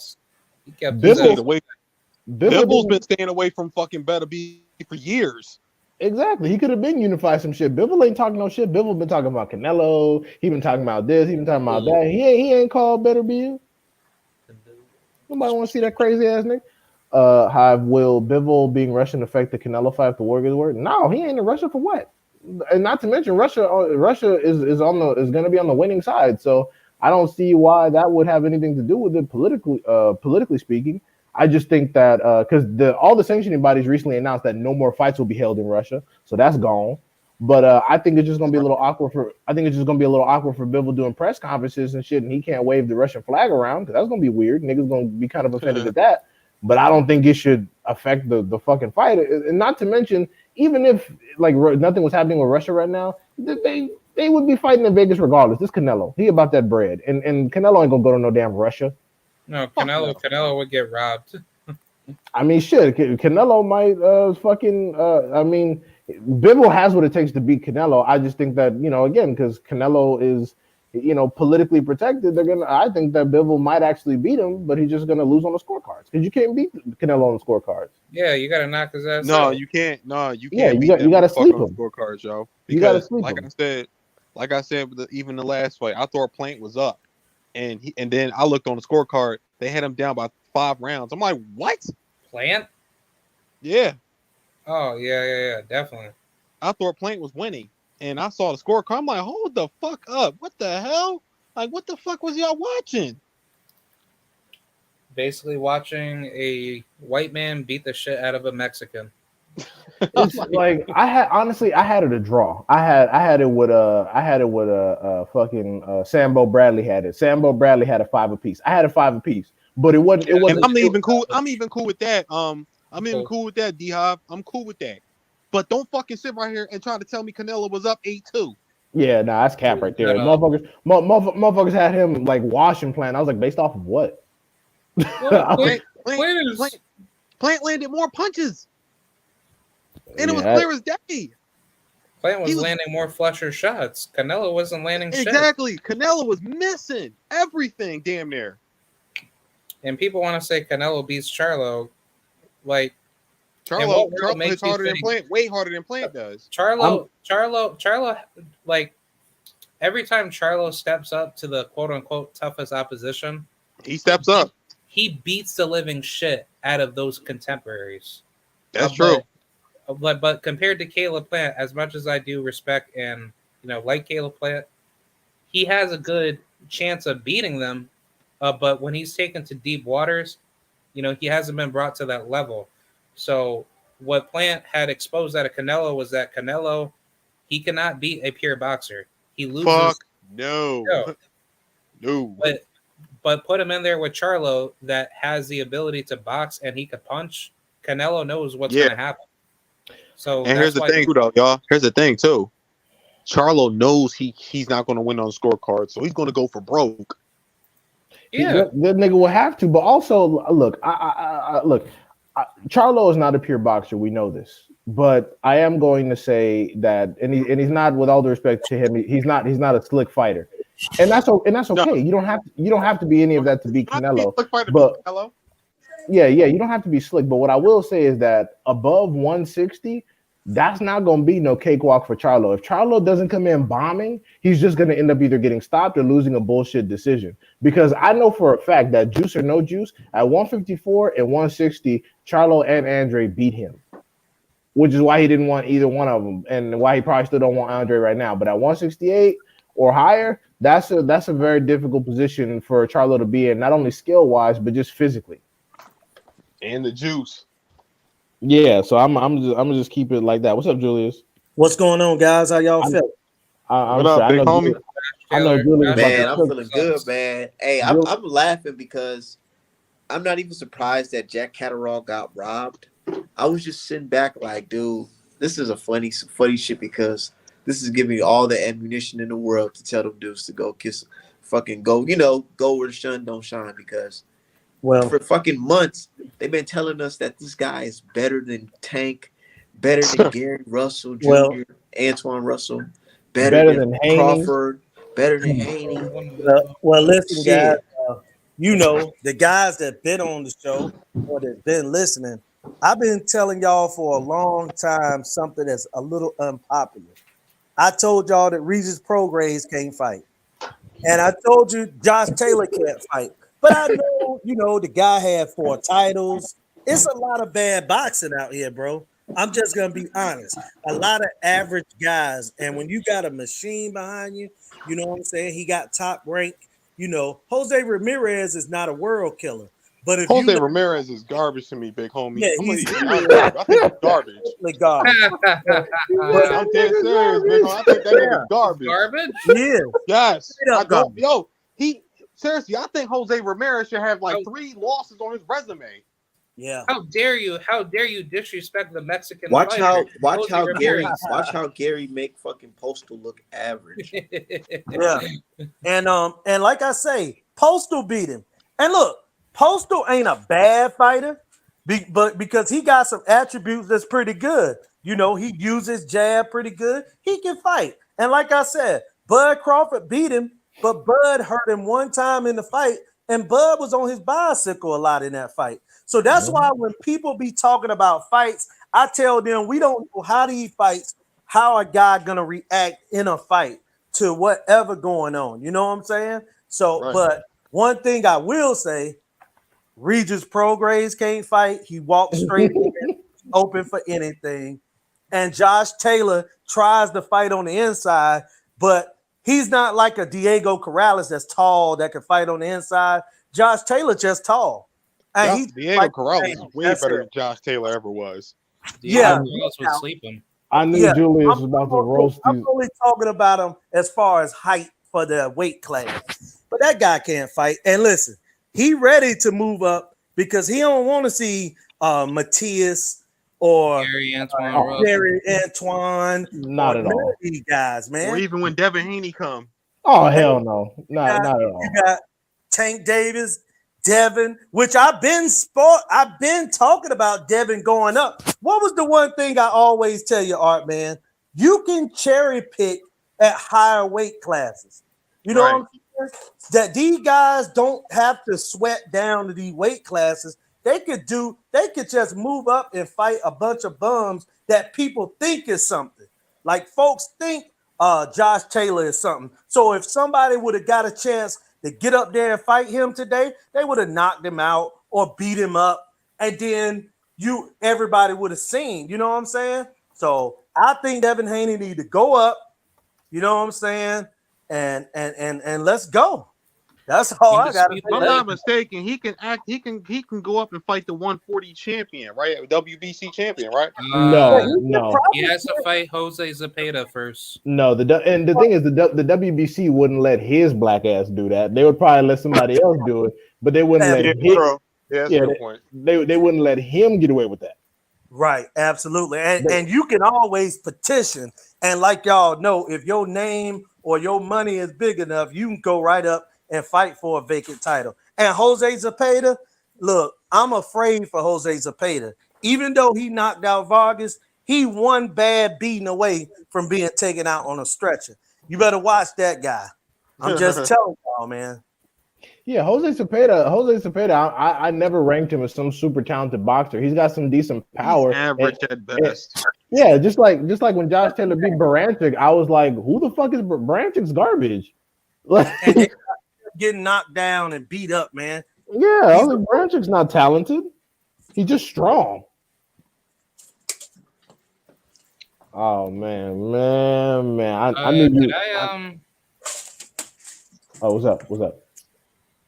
He kept Bibble's been staying away from fucking Beterbiev for years. Exactly. He could have been unified some shit. Bivol ain't talking no shit. Bivol been talking about Canelo. He been talking about this. He been talking about that. He ain't called Beterbiev. Nobody want to see that crazy ass nigga. How will Bivol being Russian affect the Canelo fight if the war gets worse? No, he ain't in Russia for what? And not to mention Russia is going to be on the winning side. So I don't see why that would have anything to do with it politically speaking. I just think that because all the sanctioning bodies recently announced that no more fights will be held in Russia, so that's gone. But I think it's just gonna be a little awkward for Bivol doing press conferences and shit, and he can't wave the Russian flag around because that's gonna be weird. Niggas gonna be kind of offended at that. But I don't think it should affect the fucking fight. And not to mention, even if like nothing was happening with Russia right now, they would be fighting in Vegas regardless. This Canelo, he about that bread, and Canelo ain't gonna go to no damn Russia. No, Canelo would get robbed. I mean, shit, Canelo might I mean, Bivol has what it takes to beat Canelo. I just think that, again, because Canelo is, politically protected, I think that Bivol might actually beat him, but he's just gonna lose on the scorecards because you can't beat Canelo on the scorecards. Yeah, you gotta knock his ass out. No, you can't. No, you Yeah, can't. you gotta sleep him. Scorecards, yo. You gotta Because sleep him. like I said, even the last fight, I thought Plant was up. And then I looked on the scorecard. They had him down by 5 rounds. I'm like, what? Plant? Yeah. Oh, yeah, definitely. I thought Plant was winning. And I saw the scorecard. I'm like, hold the fuck up. What the hell? Like, what the fuck was y'all watching? Basically watching a white man beat the shit out of a Mexican. It's like I had it a draw. I had it with fucking Sambo Bradley had it. Sambo Bradley had a 5 apiece. I had a 5 apiece, but it wasn't. It And wasn't. I'm even cool. I'm even cool with that. I'm even Cool. cool with that, D-Hop. I'm cool with that. But don't fucking sit right here and try to tell me Canelo was up 8-2. Yeah, nah, that's cap right there. No. Motherfuckers had him like washing plan. I was like, based off of what? Well, Plant, Plant is Plant landed more punches, and it was Yeah, clear as day. Plant was He was- landing more flusher shots. Canelo wasn't landing shit. Exactly. Canelo was missing everything, damn near. And people want to say Canelo beats Charlo. Like Charlo what world makes hits you harder than think- Plant, way harder than Plant does. Charlo, like every time Charlo steps up to the quote unquote toughest opposition, He steps up. he beats the living shit out of those contemporaries. That's true. But compared to Caleb Plant, as much as I do respect and like Caleb Plant, he has a good chance of beating them. But when he's taken to deep waters, he hasn't been brought to that level. So what Plant had exposed out of Canelo was that Canelo, he cannot beat a pure boxer. He loses. Fuck no. No. No. But put him in there with Charlo that has the ability to box and he could punch. Canelo knows what's going to happen. So And here's the thing, too, though, y'all. Here's the thing, too. Charlo knows he's not going to win on the scorecard, so he's going to go for broke. Yeah. that nigga will have to. But also, look, Charlo is not a pure boxer. We know this, but I am going to say that, and he's not. With all due respect to him, he's not a slick fighter, and that's okay. No. You don't have to be any of that to beat Canelo. But Canelo. yeah, you don't have to be slick. But what I will say is that above 160, that's not going to be no cakewalk for Charlo. If Charlo doesn't come in bombing, he's just going to end up either getting stopped or losing a bullshit decision. Because I know for a fact that juice or no juice, at 154 and 160, Charlo and Andre beat him, which is why he didn't want either one of them, and why he probably still don't want Andre right now. But at 168 or higher, that's a very difficult position for Charlo to be in, not only skill-wise, but just physically. And the juice. Yeah, so I'm just keep it like that. What's up, Julius? What's going on, guys? How y'all feeling? What up, big homie? I know Julius. Man, about I'm to feeling good, man. Hey, I'm laughing because I'm not even surprised that Taylor-Catterall got robbed. I was just sitting back like, dude, this is a funny shit because this is giving me all the ammunition in the world to tell them dudes to go go where the sun don't shine because for fucking months they've been telling us that this guy is better than Tank, better than Gary Russell Jr., Antoine Russell, better than Crawford, better than Haney. Well, listen, guys. The guys that been on the show or that been listening, I've been telling y'all for a long time something that's a little unpopular. I told y'all that Regis Prograis can't fight, and I told you Josh Taylor can't fight. But I know, the guy had 4 titles. It's a lot of bad boxing out here, bro. I'm just gonna be honest. A lot of average guys, and when you got a machine behind you, you know what I'm saying? He got top rank. Jose Ramirez is not a world killer. But if Jose Ramirez is garbage to me, big homie. Yeah, I think he's garbage. garbage. But I'm dead serious, big homie. I think that nigga's garbage. Garbage? Yeah. Yes. I don't. Yo, seriously, I think Jose Ramirez should have like 3 losses on his resume. Yeah. How dare you disrespect the Mexican Watch fighter? how Gary make fucking Postal look average. Yeah. And like I say, Postal beat him. And look, Postal ain't a bad fighter, but because he got some attributes that's pretty good. He uses jab pretty good. He can fight. And like I said, Bud Crawford beat him, but Bud hurt him one time in the fight, and Bud was on his bicycle a lot in that fight. So that's why when people be talking about fights, I tell them we don't know how these fights, how a guy gonna react in a fight to whatever going on. You know what I'm saying? So, Right. But one thing I will say, Regis Prograis can't fight. He walks straight in, open for anything. And Josh Taylor tries to fight on the inside, but he's not like a Diego Corrales that's tall that can fight on the inside. Josh Taylor just tall. And Diego Corrales is way better than Josh Taylor ever was. The Yeah, girls would sleep him. I knew yeah. Julius was about to roast I'm you. only talking about him as far as height for the weight class. But that guy can't fight. And listen, he ready to move up because he don't want to see Matthias or Gary Antoine Oh, Russell. Jerry Antoine or not at none all. of these guys, Or man. even when Devin Haney come. Oh hell no, not at You all. got Tank Davis, Devin, which I've been talking about Devin going up. What was the one thing I always tell you, Art man? You can cherry pick at higher weight classes. You know what I'm saying? That these guys don't have to sweat down to these weight classes. They could just move up and fight a bunch of bums that people think is something. Like folks think Josh Taylor is something. So if somebody would have got a chance to get up there and fight him today, they would have knocked him out or beat him up, and then everybody would have seen. You know what I'm saying? So I think Devin Haney need to go up. You know what I'm saying? And let's go. That's all I got to Undisputed If I'm say. not mistaken, he can go up and fight the 140 champion, right? WBC champion, right? No. He has to fight Jose Zepeda first. No, and the thing is, the WBC wouldn't let his black ass do that. They would probably let somebody else do it, but they wouldn't let Yeah, him. true. Yeah, that's a good point. They wouldn't let him get away with that. Right, absolutely. And you can always petition. And like y'all know, if your name or your money is big enough, you can go right up and fight for a vacant title. And Jose Zepeda, look, I'm afraid for Jose Zepeda. Even though he knocked out Vargas, he one bad beating away from being taken out on a stretcher. You better watch that guy. I'm just telling y'all, man. Yeah, Jose Cepeda. I never ranked him as some super talented boxer. He's got some decent power. Average at best. Yeah, just like when Josh Taylor beat Baranchik, I was like, who the fuck is Baranchik's garbage? Like, And getting knocked down and beat up, man. yeah, I was like, Baranchik's not talented. He's just strong. Oh man. I knew you. Oh, what's up?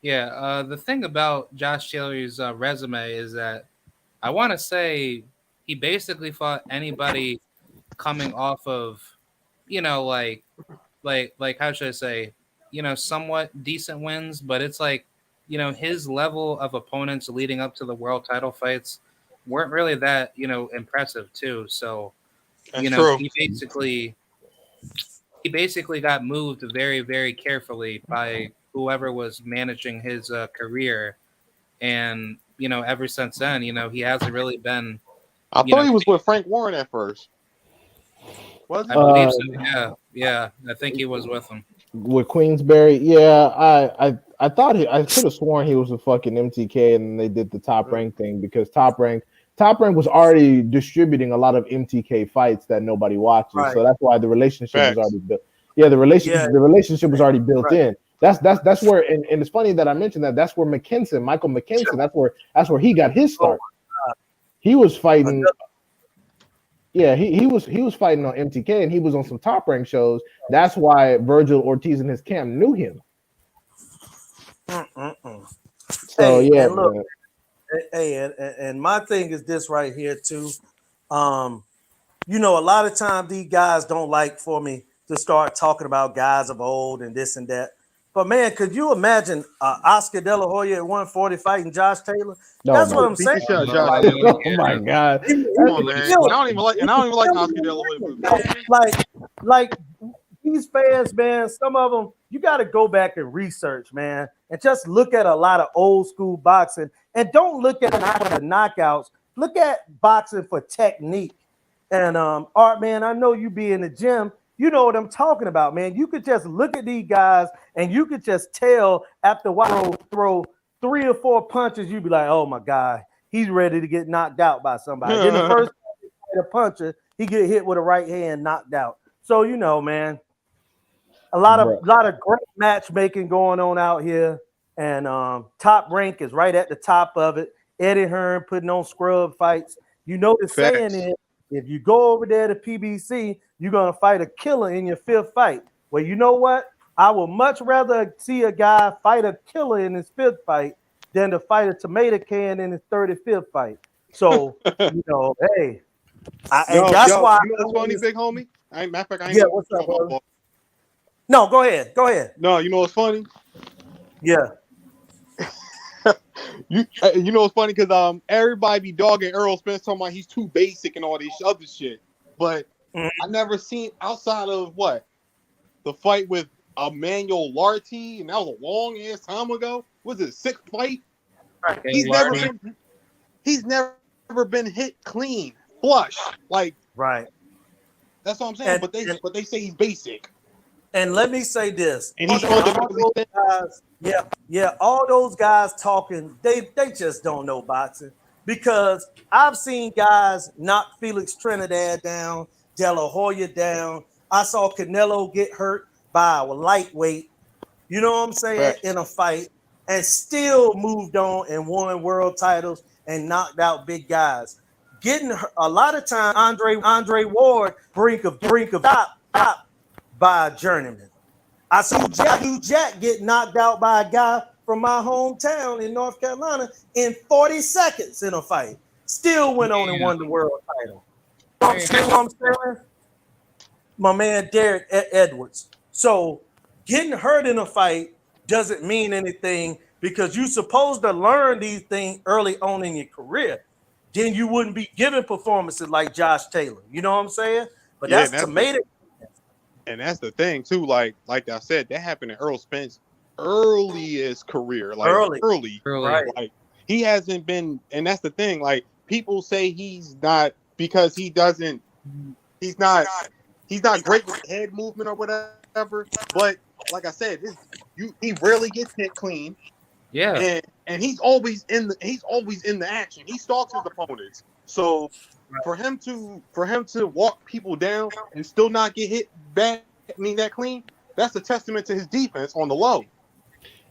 Yeah, the thing about Josh Taylor's resume is that I want to say he basically fought anybody coming off of, like how should I say, somewhat decent wins, but it's like, his level of opponents leading up to the world title fights weren't really that, impressive too. So, That's true. he basically got moved very, very carefully by whoever was managing his career, and ever since then, he hasn't really been. I thought he was with Frank Warren at first. I believe so. Yeah. I think he was with him. With Queensberry. Yeah, I thought I could have sworn he was a fucking MTK, and they did the Top Rank thing because Top Rank was already distributing a lot of MTK fights that nobody watches, Right. so that's why the relationship was Facts. already built. Yeah, the relationship was already built in. That's where, and it's funny that I mentioned that. That's where Michael McKinson. That's where he got his start. He was fighting. Yeah, he was fighting on MTK, and he was on some Top Rank shows. That's why Virgil Ortiz and his camp knew him. So Hey, yeah, and look, man. hey, and my thing is this right here too. A lot of times these guys don't like for me to start talking about guys of old and this and that. But man, could you imagine Oscar De La Hoya at 140 fighting Josh Taylor? That's what I'm saying. Josh. Oh my god! Come on, man. I don't even like Oscar De La Hoya movies. Like these fans, man, some of them, you got to go back and research, man, and just look at a lot of old school boxing, and don't look at the knockouts. Look at boxing for technique. And Art, man, I know you be in the gym. You know what I'm talking about, man. You could just look at these guys, and you could just tell after a while, throw 3 or 4 punches, you'd be like, oh my God, he's ready to get knocked out by somebody. Then the first puncher, he get hit with a right hand, knocked out. So man, a lot of great matchmaking going on out here, and Top Rank is right at the top of it. Eddie Hearn putting on scrub fights. The saying is, if you go over there to PBC, you're gonna fight a killer in your 5th fight. Well, you know what? I would much rather see a guy fight a killer in his 5th fight than to fight a tomato can in his 35th fight. So, hey, And that's why. You know what's funny, big homie? Matter of fact, I ain't Yeah, gonna what's up, my brother? fault. No, go ahead. Go ahead. No, you know what's funny? Yeah. You know what's funny because everybody be dogging Earl Spence talking about he's too basic and all this other shit, but Mhm. I never seen outside of what the fight with Emmanuel Larty, and that was a long ass time ago. Was it 6th fight? Right. He's never been hit clean, flush. Like Right. that's what I'm saying. And But they say he's basic, and let me say this. and he's all fundamentally those guys, all those guys talking, they just don't know boxing because I've seen guys knock Felix Trinidad down, De La Hoya down. I saw Canelo get hurt by a lightweight, you know what I'm saying, in a fight, and still moved on and won world titles and knocked out big guys. Getting a lot of time, Andre Ward brink of top by a journeyman. I saw Jack get knocked out by a guy from my hometown in North Carolina in 40 seconds in a fight. Still went on and won the world title. You know what I'm saying? My man Derek Edwards. So getting hurt in a fight doesn't mean anything because you're supposed to learn these things early on in your career. Then you wouldn't be giving performances like Josh Taylor. You know what I'm saying? But Yeah, that's tomato. And that's the thing too. Like I said, that happened in Earl Spence earliest career, like early. Right. Like he hasn't been, and that's the thing. Like people say he's not because he's not great with head movement or whatever. But like I said, he rarely gets hit clean. Yeah. And he's always in the action. He stalks his opponents. So for him to walk people down and still not get hit back, that clean, that's a testament to his defense on the low.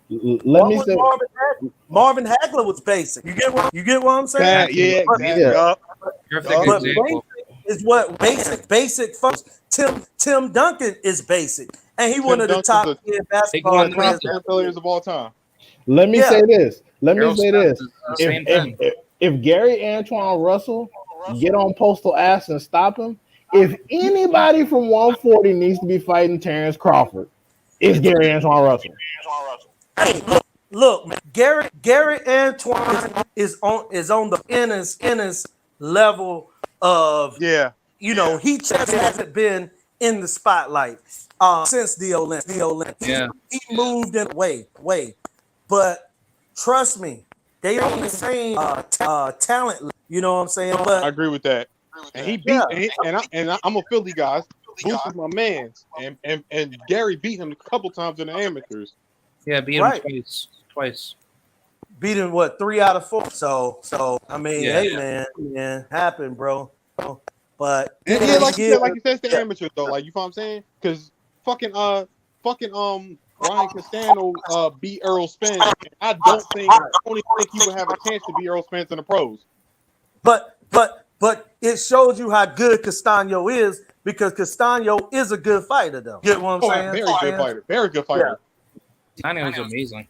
Let me say, Marvin Hagler was basic. You get what I'm saying? Yeah. Perfect But example. basic is what basic folks. Tim Duncan is basic, and he one of the top 10 basketball players of all time. let me say this. Same thing. If Gary Antoine Russell get on Postal ass and stop him, if anybody from 140 needs to be fighting Terrence Crawford, it's Gary Antoine Russell. Hey, look, man, Gary Antoine is on the Ennis level of he just hasn't been in the spotlight since the Olympics. Yeah. He moved in way, but trust me, they on the same talent. You know what I'm saying? But I agree with that. And he beat I'm a Philly guy. Booth is my man's, and Gary beat him a couple times in the amateurs. Yeah, beat him twice. Beat him 3 out of 4. So I mean, man, happened, bro. But like you said, it's the amateurs though. Like you know what I'm saying? Because fucking Ryan Castano beat Earl Spence. I don't think he would have a chance to beat Earl Spence in the pros. But it shows you how good Castano is because Castano is a good fighter, though. Get what I'm saying? Very good fighter. Castano was amazing.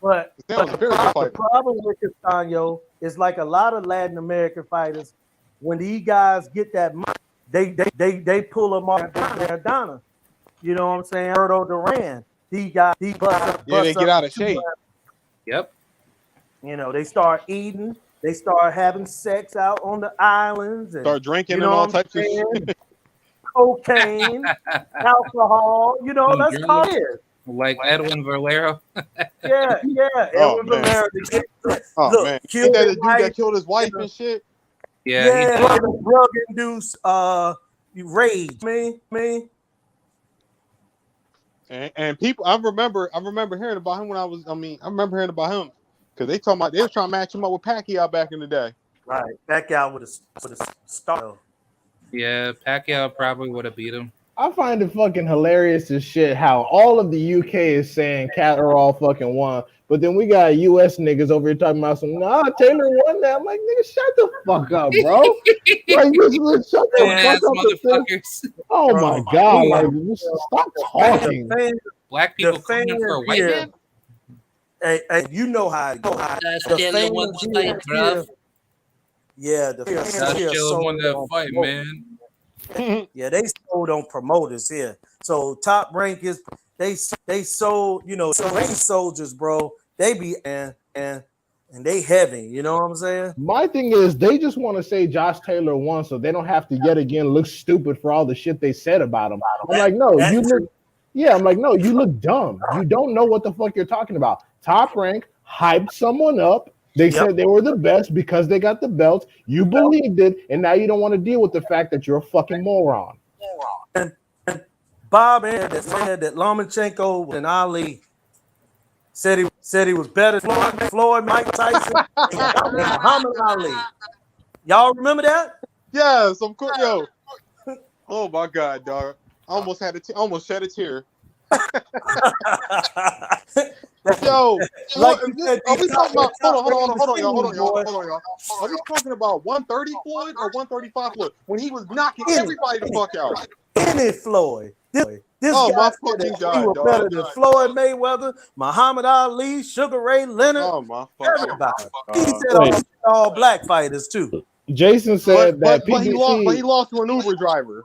But the problem with Castano is like a lot of Latin American fighters, when these guys get that money, they pull them off their Donna. You know what I'm saying? Roberto Duran. They get out of shape. Yep. You know, they start eating. They start having sex out on the islands. And, start drinking and all types of shit. Cocaine, alcohol. You know, that's how it is. Like Edwin Valero. Yeah. Edwin Valero. Man. Ain't that the dude that killed his wife and shit? Yeah. Drug-induced rage. Me. And people, I remember hearing about him I remember hearing about him because they was trying to match him up with Pacquiao back in the day. Right, Pacquiao with a star. Yeah, Pacquiao probably would have beat him. I find it fucking hilarious as shit how all of the UK is saying Catterall fucking won, but then we got US niggas over here talking about Taylor won that. I'm like, nigga, shut the fuck up, bro. Like, shut the fuck up. Oh my god, like, stop talking. Black people coming for a white man. Hey, you know how the Yeah, the fans Josh here Taylor won sold that on fight, promoters. man. Yeah, they sold on promoters here. So Top Rank is they sold, you know, so ring soldiers, bro. They be and they heavy. You know what I'm saying? My thing is, they just want to say Josh Taylor won, so they don't have to yet again look stupid for all the shit they said about him. I'm like, no, That's you true. look, yeah, I'm like, no, you look dumb. You don't know what the fuck you're talking about. Top Rank hyped someone up. They Yep. said they were the best because they got the belts. You believed it, and now you don't want to deal with the fact that you're a fucking moron. And Bob said that Lomachenko and Ali said he was better than Floyd, Mike Tyson, and Muhammad Ali. Y'all remember that? Yes, of course, yo. Oh my god, dog! I almost shed a tear. Yo, Like what, you said, are we talking about? Hold on, y'all. boy. Are we talking about 130 Floyd or 135 Floyd when he was knocking Any- everybody the fuck out? Any Floyd. This Oh guy my said fucking that he god, was dog! better than Floyd Mayweather, Muhammad Ali, Sugar Ray Leonard, Oh my fucking everybody. god! He said all black fighters too. Jason said that But he lost. But PBC he lost to an Uber driver.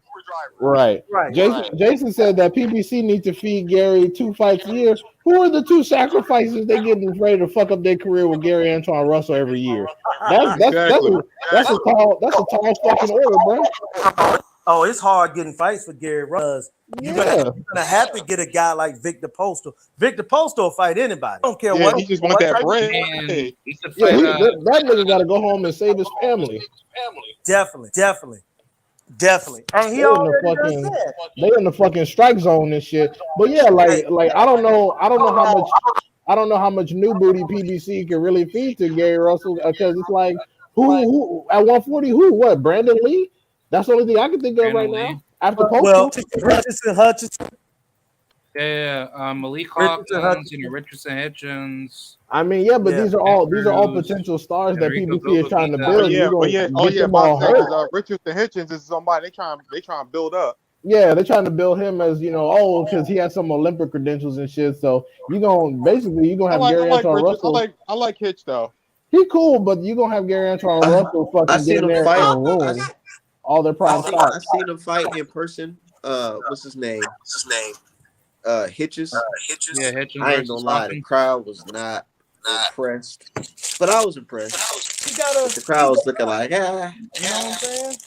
right. Jason said that PBC needs to feed Gary 2 fights a year. Who are the 2 sacrifices they getting ready to fuck up their career with Gary Antoine Russell every year? Exactly. That's a tall fucking order, bro. Oh, it's hard getting fights for Gary Russ. You're gonna have to get a guy like Victor Postal. Victor Postal will fight anybody. I don't care Yeah, what. he just want that bread. And he could Yeah, fight. that nigga got to go home and save his family. Definitely. And he They in the already done fucking said. they in the fucking strike zone and shit. But yeah, like I don't know how much new booty PBC can really feed to Gary Russell because it's like who at 140 what Brandon Lee? That's the only thing I can think of right now. After Well, Postal. Hutchinson. Yeah, Malik Richardson Hawkins, Richardson Hitchens. I mean, yeah, but Yeah. these are all potential stars that Enrico PBC is trying to Golovkin. build. About that, Richardson Hitchens is somebody they trying to build up. Yeah, they're trying to build him as because he has some Olympic credentials and shit. So you're gonna have Gary Antoine Russell. I like Hitch though. He cool, but you're gonna have Gary Antoine Russell I fucking seen get in him there fight. and ruin all their prime I spots. seen him fight in person. What's his name? Hitches. Yeah, Hitchens. I ain't gonna lie, the crowd was not impressed, but I was impressed. The crowd was looking like, You know what I'm saying?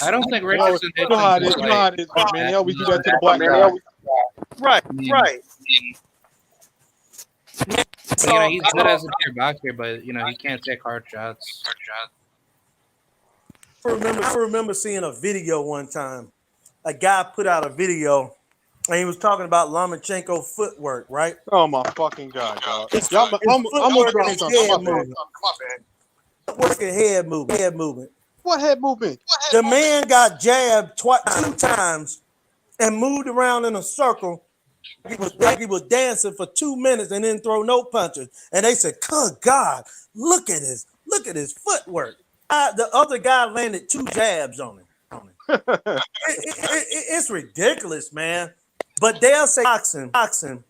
I don't think You know Richardson how it Hitchens is, will you know how it is, man. They always do that to the black guy. Right. He's good as a pure boxer, but he can't take hard shots. I remember seeing a video one time. A guy put out a video and he was talking about Lomachenko footwork, right? Oh my fucking god, dog! His I'm footwork gonna and drop his head something. movement. Footwork and head movement. What head movement? The man got jabbed 2 times and moved around in a circle. He was dancing for 2 minutes and didn't throw no punches. And they said, "Good God, look at his footwork." The other guy landed 2 jabs on him. It's ridiculous, man. But they'll say boxing.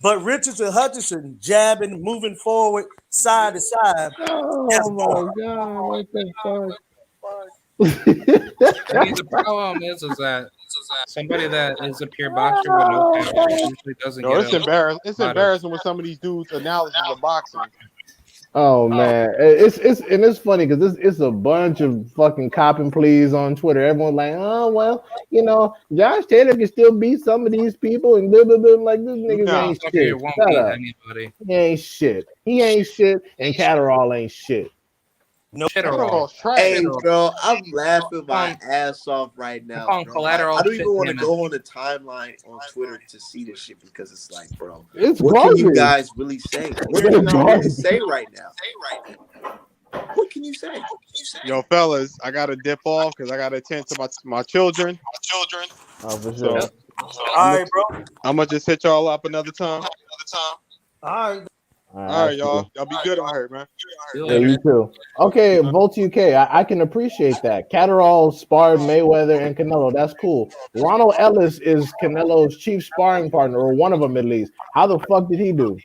But Richardson Hutchinson jabbing, moving forward, side to side. Oh my god! What the fuck? The problem is that somebody that is a pure boxer with no power usually doesn't No, get it's embarrassing. It's embarrassing with some of these dudes' analysis of boxing. Oh man, it's funny because it's a bunch of fucking copping pleas on Twitter. Everyone's like, oh well, Josh Taylor can still beat some of these people and blah blah blah. Like this nigga ain't shit. Shut up. Anybody. He ain't shit. And Catterall ain't shit. No shit at all. hey, bro, I'm laughing my ass off right now. Bro. I don't even want to go on the timeline on Twitter to see this shit because it's like, bro, what can you guys really say? What can you really say right now? What can you say? Yo, fellas, I gotta dip off because I gotta attend to my children. Oh, for sure. All right, bro. I'm gonna just hit y'all up another time. All right. All right, y'all. Y'all be good on her, man. Yeah, you too. Okay, Volt UK. I can appreciate that. Catterall sparred Mayweather and Canelo. That's cool. Ronald Ellis is Canelo's chief sparring partner, or one of them at least. How the fuck did he do?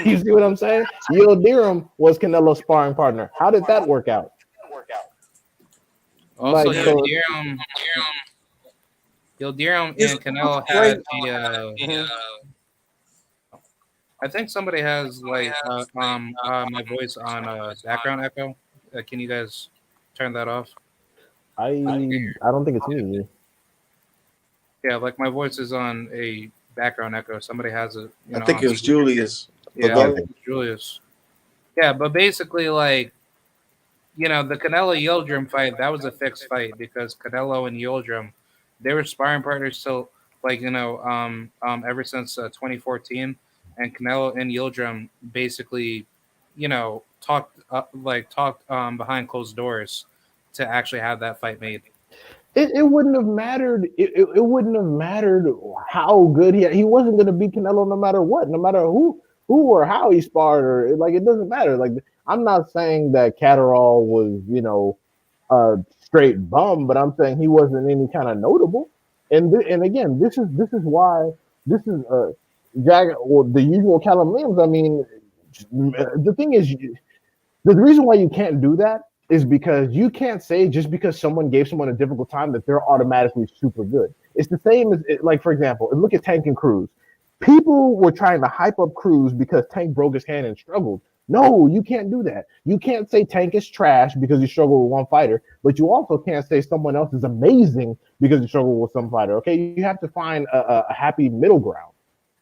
You see what I'm saying? Yildirim was Canelo's sparring partner. How did that work out? Also, Like so, Yildirim It's and Canelo great. had the. I think somebody has like my voice on background echo. Can you guys turn that off? I don't think it's me. Yeah, like my voice is on a background echo. Somebody has it, I think on it was speaker. Julius, but Yeah, I go Okay. think it's Julius. Yeah, but basically, like, the Canelo Yildirim fight, that was a fixed fight because Canelo and Yildirim, they were sparring partners till, like, ever since 2014, and Canelo and Yildirim basically, talked behind closed doors to actually have that fight made. It wouldn't have mattered. It wouldn't have mattered how good he wasn't going to beat Canelo no matter what, no matter who or how he sparred or like it doesn't matter. Like I'm not saying that Catterall was a straight bum, but I'm saying he wasn't any kind of notable. And again, this is why this is Jack or the usual Callum Williams. I mean, the thing is, the reason why you can't do that is because you can't say just because someone gave someone a difficult time that they're automatically super good. It's the same as, like, for example, look at Tank and Cruz. People were trying to hype up Cruz because Tank broke his hand and struggled. No, you can't do that. You can't say Tank is trash because he struggled with one fighter, but you also can't say someone else is amazing because he struggled with some fighter. Okay, you have to find a happy middle ground.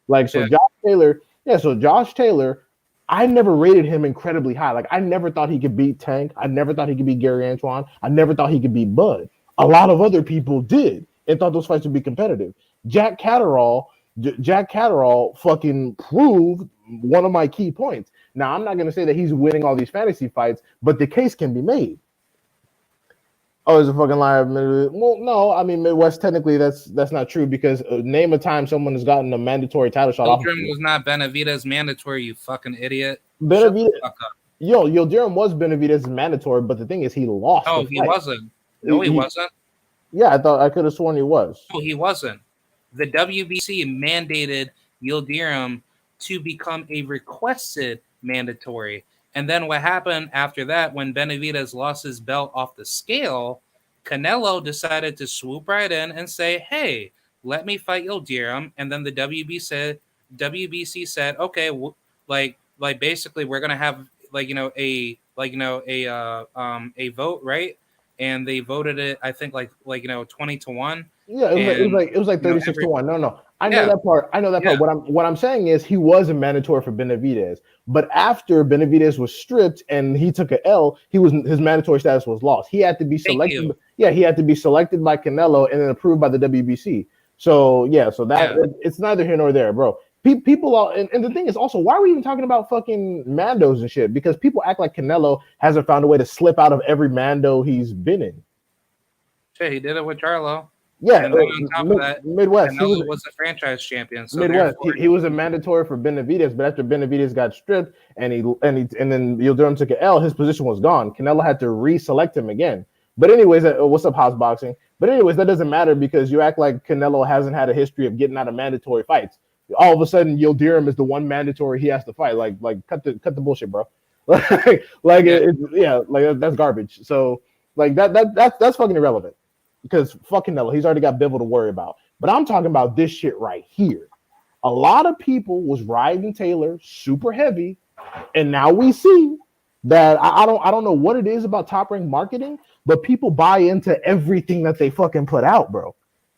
Like so, Yeah. Josh Taylor. Yeah, so Josh Taylor, I never rated him incredibly high. Like I never thought he could beat Tank. I never thought he could beat Gary Antoine. I never thought he could beat Bud. A lot of other people did and thought those fights would be competitive. Jack Catterall fucking proved one of my key points. Now I'm not going to say that he's winning all these fantasy fights, but the case can be made. Oh, it's a fucking lie. Well, no, I mean Midwest. Technically, that's not true because name a time someone has gotten a mandatory title shot off. Yildirim was not Benavidez mandatory, you fucking idiot. Shut the Benavidez, fuck up. Yildirim was Benavidez mandatory, but the thing is, he lost. No, the he fight. wasn't. No, he wasn't. Yeah, I could have sworn he was. No, he wasn't. The WBC mandated Yildirim to become a requested mandatory. And then what happened after that, when Benavidez lost his belt off the scale, Canelo decided to swoop right in and say, "Hey, let me fight Yildirim." And then the WBC said, "Okay, like basically we're gonna have a vote, right?" And they voted it, I think, 20-1. Yeah, it was like 36-1. No, I know Yeah. that part. I know that part. Yeah. What I'm saying is he was a mandatory for Benavidez, but after Benavidez was stripped and he took a L, his mandatory status was lost. He had to be selected. you. Yeah, he had to be selected by Canelo and then approved by the WBC. So yeah, so that it's neither here nor there, bro. People are, and the thing is also, why are we even talking about fucking Mandos and shit? Because people act like Canelo hasn't found a way to slip out of every Mando he's been in. Shit, he did it with Charlo. Yeah, And then on top of that, Midwest. Canelo was the franchise champion. So Midwest. He was a mandatory for Benavidez, but after Benavidez got stripped and then Yildirim took an L, his position was gone. Canelo had to reselect him again. But anyways, what's up, House Boxing? But anyways, that doesn't matter because you act like Canelo hasn't had a history of getting out of mandatory fights. All of a sudden, Yildirim is the one mandatory he has to fight. Like cut the bullshit, bro. Like that's garbage. So like that's fucking irrelevant because fuck Canelo, he's already got Bivol to worry about. But I'm talking about this shit right here. A lot of people was riding Taylor super heavy, and now we see that I don't know what it is about Top Rank marketing, but people buy into everything that they fucking put out, bro.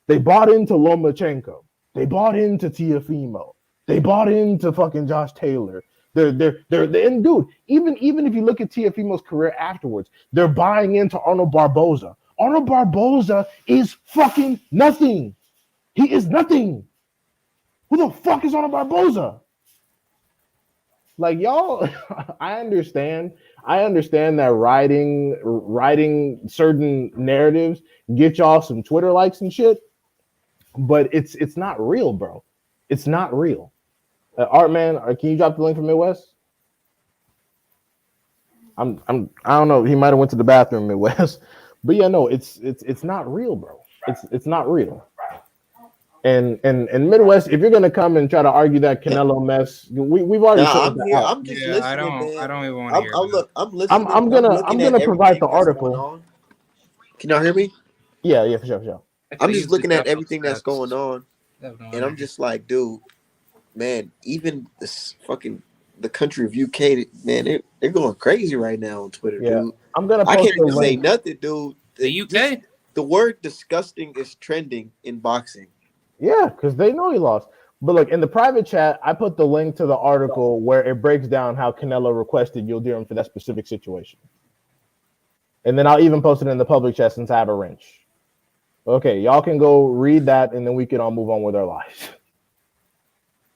They bought into Lomachenko. They bought into Teofimo. They bought into fucking Josh Taylor. And dude, even if you look at Teofimo's career afterwards, they're buying into Arnold Barboza. Arnold Barboza is fucking nothing. He is nothing. Who the fuck is Arnold Barboza? Like y'all, I understand that writing certain narratives get y'all some Twitter likes and shit, but it's not real, bro. It's not real. Art man, can you drop the link from Midwest? I don't know. He might have went to the bathroom, Midwest, but yeah, no, it's not real, bro. It's not real. And Midwest, if you're gonna come and try to argue that Canelo mess, we've already Nah, sorted I'm that here. out. I'm just Yeah, I listening, don't. I man. don't even want to hear that. I'm listening. I'm I'm gonna looking I'm at gonna provide the everything that's going article. on. Can y'all hear me? Yeah, for sure. I'm Actually, just use the looking at capital everything that's going stats. on, I have no and I'm energy. just like, dude, man. Even this fucking the country of UK, man, they're going crazy right now on Twitter, Yeah, dude. I'm gonna I post can't the even say link. nothing, dude. The Just UK. the word disgusting is trending in boxing. Yeah, because they know he lost. But look, in the private chat, I put the link to the article where it breaks down how Canelo requested Yildirim for that specific situation. And then I'll even post it in the public chat since I have a wrench. Okay, y'all can go read that and then we can all move on with our lives.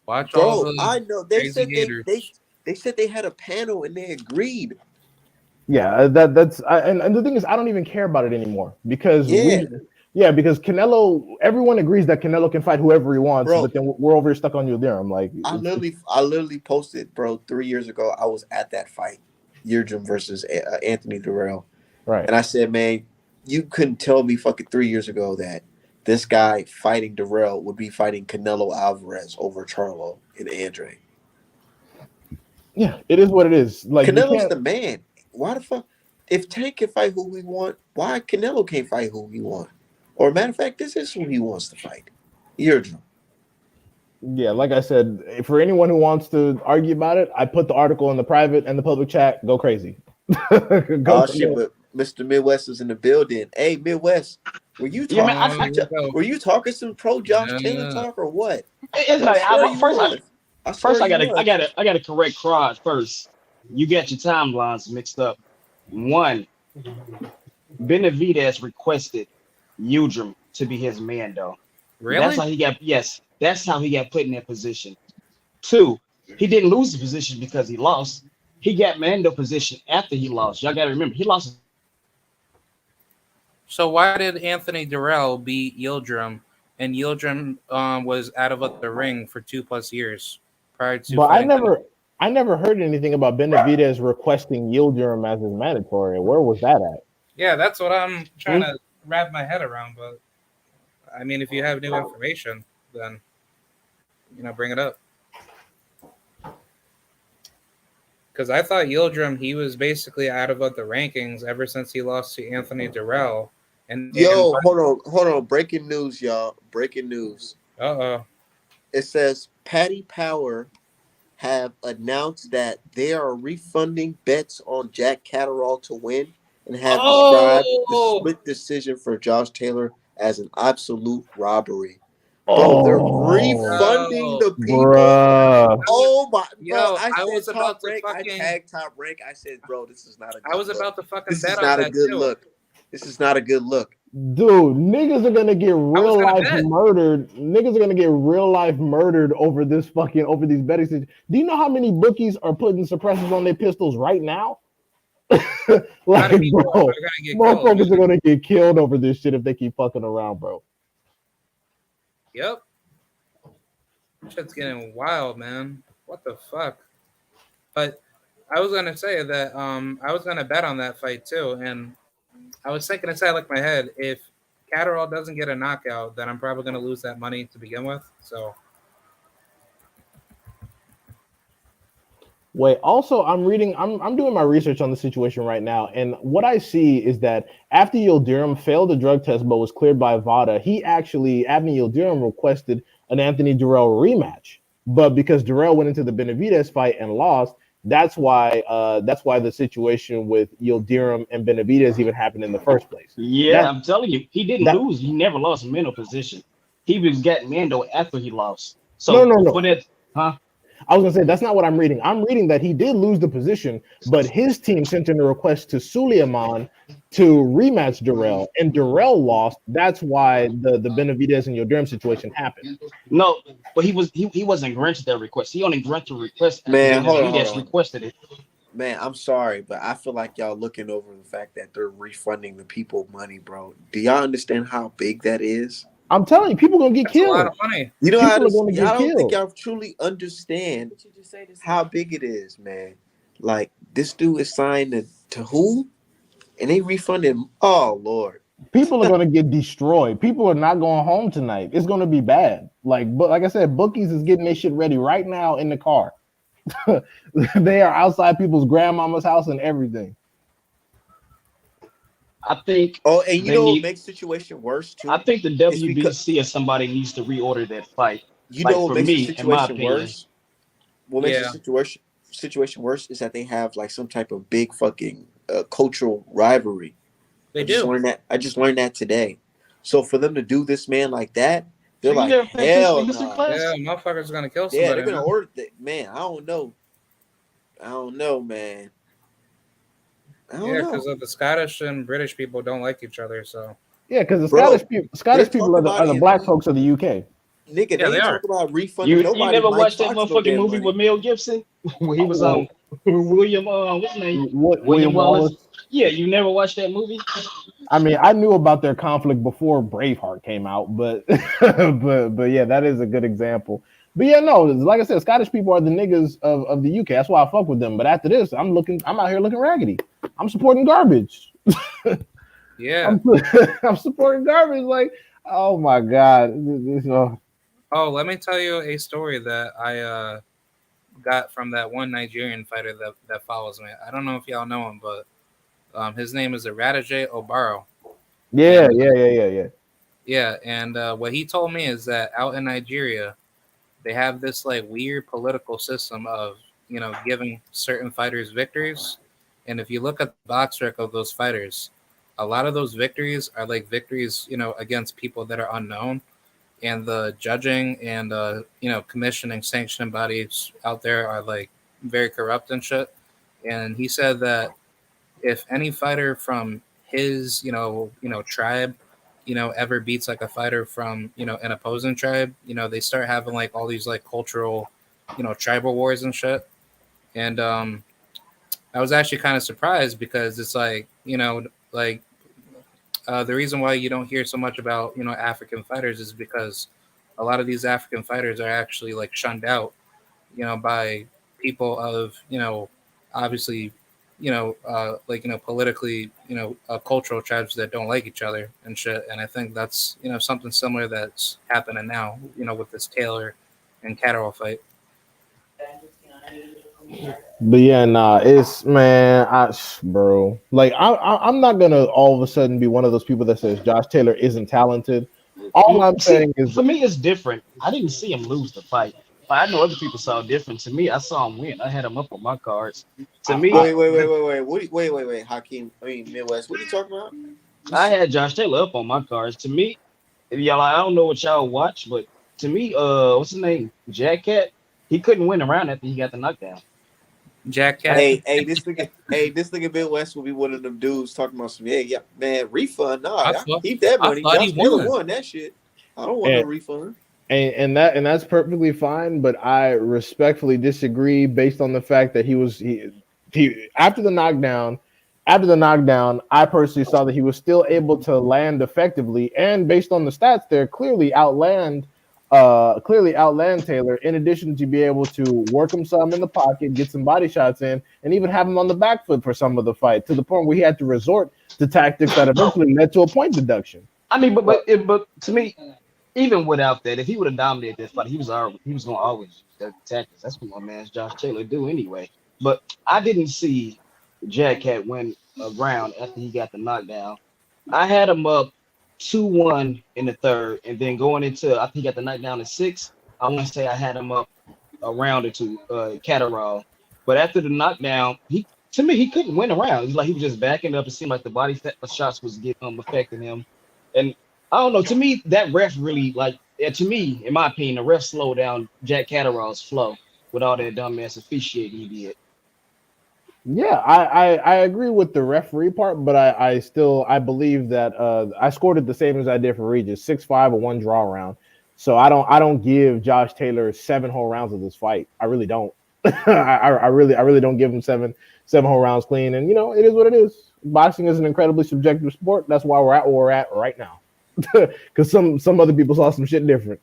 Watch all Bro, the I know crazy haters. they said they had a panel and they agreed. Yeah, and the thing is, I don't even care about it anymore because Yeah, because Canelo, everyone agrees that Canelo can fight whoever he wants, bro. but then we're over here stuck on Yildirim. Like, I literally posted, bro, 3 years ago. I was at that fight, Yildirim versus Anthony Durrell, right. and I said, man, you couldn't tell me fucking 3 years ago that this guy fighting Durrell would be fighting Canelo Alvarez over Charlo and Andre. Yeah, it is what it is. Like, you Canelo's can't. the man. Why the fuck? If Tank can fight who he want, why Canelo can't fight who he want? Or matter of fact, this is who he wants to fight. Yildirim. Yeah, like I said, for anyone who wants to argue about it, I put the article in the private and the public chat. Go crazy. Oh shit! But Mr. Midwest is in the building. Hey, Midwest, were you Yeah, man. talking Oh, here we go. were you talking some pro Josh Taylor Yeah. talk or what? It's 'Cause I like swear you first. was. I swear First, you was. I gotta correct Crod first. You got your timelines mixed up. One, Benavidez requested Udrum to be his man, though. That's Really? how he got. Yes, that's how he got put in that position. Two, he didn't lose the position because he lost. He got Mando position after he lost. Y'all gotta remember, he lost. So why did Anthony Durrell beat Yildirim, and Yildirim was out of the ring for 2+ years prior to But fighting? I never heard anything about Benavidez requesting Yildirim as his mandatory. Where was that at? Yeah, that's what I'm trying Hmm? to wrap my head around. But I mean, if you have new information, then bring it up. Because I thought Yildirim, he was basically out of the rankings ever since he lost to Anthony Durrell. And Yo, hold on. Breaking news, y'all. Breaking news. uh-oh. It says Patty Power have announced that they are refunding bets on Jack Catterall to win and have described the Oh, split decision for Josh Taylor as an absolute robbery. Bro, they're Oh, refunding no. the people. bruh. Oh my, bro! Yo, I I said was top about to rank. I fucking tagged top rank. I said, bro, this is not a I good was look. about to fucking This bet is on not a that good too. look. This is not a good look. Dude, niggas are gonna get I was real gonna life bet. murdered. Niggas are gonna get real life murdered over this fucking over these betting situations. Do you know how many bookies are putting suppressors on their pistols right now? A lot of Like, people are bro, gonna get killed, motherfuckers are man. gonna get killed over this shit if they keep fucking around, bro. Yep. Shit's getting wild, man. What the fuck? But I was gonna say that I was gonna bet on that fight too, and I was thinking inside like my head, if Catterall doesn't get a knockout, then I'm probably gonna lose that money to begin with. So Wait, also, I'm doing my research on the situation right now, and what I see is that after Yildirim failed the drug test but was cleared by VADA, Abney Yildirim requested an Anthony Durrell rematch. But because Durrell went into the Benavidez fight and lost, that's why the situation with Yildirim and Benavidez even happened in the first place. Yeah, That I'm telling you, he didn't that lose. He never lost Mando position. He was getting Mando after he lost. no So no for no. that, huh? I was gonna say that's not what I'm reading. I'm reading that he did lose the position, but his team sent in a request to Suleiman to rematch Durrell, and Durrell lost. That's why the Benavidez and Yildirim situation happened. No, but he wasn't granted that request. He only granted a request after Man, hold Benavidez on. requested it. Man, I'm sorry, but I feel like y'all looking over the fact that they're refunding the people money, bro. Do y'all understand how big that is? I'm telling you, people gonna get that's a lot killed. of money. You know how People are this? gonna I get don't think killed. y'all truly understand how big it is, man. Like this dude is signed to who, and they refunded him. Oh Lord, People are gonna get destroyed. People are not going home tonight. It's gonna be bad. But like I said, bookies is getting their shit ready right now in the car. They are outside people's grandmama's house and everything. I think Oh, and you they know what need. makes the situation worse I too? think the It's because WBC or somebody needs to reorder that fight. you know Like what for makes the me, in my situation opinion, worse. What makes the Yeah, situation worse is that they have like some type of big fucking cultural rivalry. they do. I just learned that today. So for them to do this man like that, so they're you like, never pay attention to hell history nah. Yeah, class. motherfuckers gonna kill Yeah, they're somebody, gonna man. order that man. I don't know. I don't know, man. I don't Yeah, because know, the Scottish and British people don't like each other, so Yeah, because the bro. They're Scottish people talking about are the it black folks of the UK. nigga. yeah, They they ain't are. talking about refunding You nobody never Mike watched that Fox no motherfucking damn movie with money. Mel Gibson when he was Well, on William what's his name? William William Wallace. Wallace. Yeah, you never watched that movie? I mean, I knew about their conflict before Braveheart came out, but but yeah, that is a good example. But yeah, no, like I said, Scottish people are the niggas of the UK. That's why I fuck with them. But after this, I'm out here looking raggedy. I'm supporting garbage. Yeah. I'm I'm supporting garbage. Like, oh my god, Oh, let me tell you a story that I got from that one Nigerian fighter that follows me. I don't know if y'all know him, but his name is Radijay Obaro, yeah, and yeah. yeah, and what he told me is that out in Nigeria, they have this like weird political system of giving certain fighters victories, and if you look at the box rec of those fighters, a lot of those victories are like victories against people that are unknown, and the judging and commissioning sanctioning bodies out there are like very corrupt and shit. And he said that if any fighter from his tribe ever beats like a fighter from an opposing tribe, they start having like all these like cultural tribal wars and shit. And I was actually kind of surprised because it's like like the reason why you don't hear so much about African fighters is because a lot of these African fighters are actually like shunned out by people of obviously like politically cultural tribes that don't like each other and shit. And I think that's something similar that's happening now with this Taylor and Catterall fight. But yeah, nah, it's man, bro. Like I'm not gonna all of a sudden be one of those people that says Josh Taylor isn't talented. All I'm See, saying is, for me, it's different. I didn't see him lose the fight. But I know other people saw it different. To me, I saw him win. I had him up on my cards. To me, Wait. Hakeem, I mean Midwest. What are you talking about? I had Josh Taylor up on my cards. To me, if y'all, I don't know what y'all watch, but to me, what's his name? Jack Cat. He couldn't win around after he got the knockdown. Jack Cat. This nigga Midwest will be one of them dudes talking about some yeah, man, refund. Nah, I y'all thought keep that I money. thought he Josh Taylor won. won that shit. I don't want no and, refund. and that's perfectly fine. But I respectfully disagree based on the fact that he after the knockdown. After the knockdown, I personally saw that he was still able to land effectively, and based on the stats, there clearly outland Taylor. In addition to be able to work him some in the pocket, get some body shots in, and even have him on the back foot for some of the fight, to the point where he had to resort to tactics that eventually led to a point deduction. I mean, So, but to me, even without that, if he would have dominated that fight, he was going to always use the tactics. That's what my man Josh Taylor do anyway. But I didn't see Jack Cat win a round after he got the knockdown. I had him up 2-1 in the third, and then going into I think he got the knockdown in six. I want to say I had him up a round or two, Catterall. But after the knockdown, he to me he couldn't win a round. He's like he was just backing up. It seemed like the shots was getting affecting him, and I don't know. To me, that ref really like. Yeah, to me, in my opinion, the ref slowed down Jack Catterall's flow with all that dumbass officiating he did. yeah, I agree with the referee part, but I believe that I scored it the same as I did for Regis, 6-5, a one draw round. So I don't give Josh Taylor 7 whole rounds of this fight. I really don't. I really don't give him seven whole rounds clean. And it is what it is. Boxing is an incredibly subjective sport. That's why we're at where we're at right now. Because some other people saw some shit different.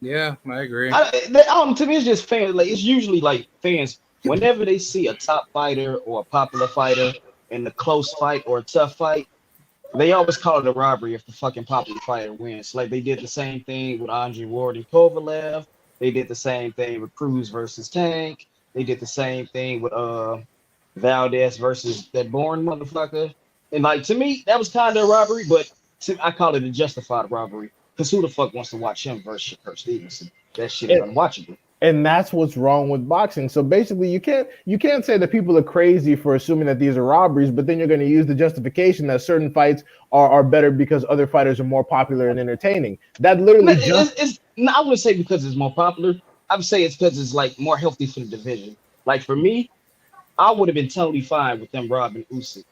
Yeah, I agree. To me, it's just fans. Like it's usually like fans whenever they see a top fighter or a popular fighter in a close fight or a tough fight, they always call it a robbery if the fucking popular fighter wins. Like they did the same thing with Andre Ward and Kovalev. They did the same thing with Cruz versus Tank. They did the same thing with Valdez versus that Bourne motherfucker. And like to me, that was kind of a robbery, but I call it a justified robbery. Because who the fuck wants to watch him versus Shakur Stevenson? That shit is unwatchable. And that's what's wrong with boxing. So basically, you can't say that people are crazy for assuming that these are robberies, but then you're going to use the justification that certain fights are better because other fighters are more popular and entertaining. That literally I wouldn't say because it's more popular. I would say it's because it's like more healthy for the division. Like for me, I would have been totally fine with them robbing Usyk.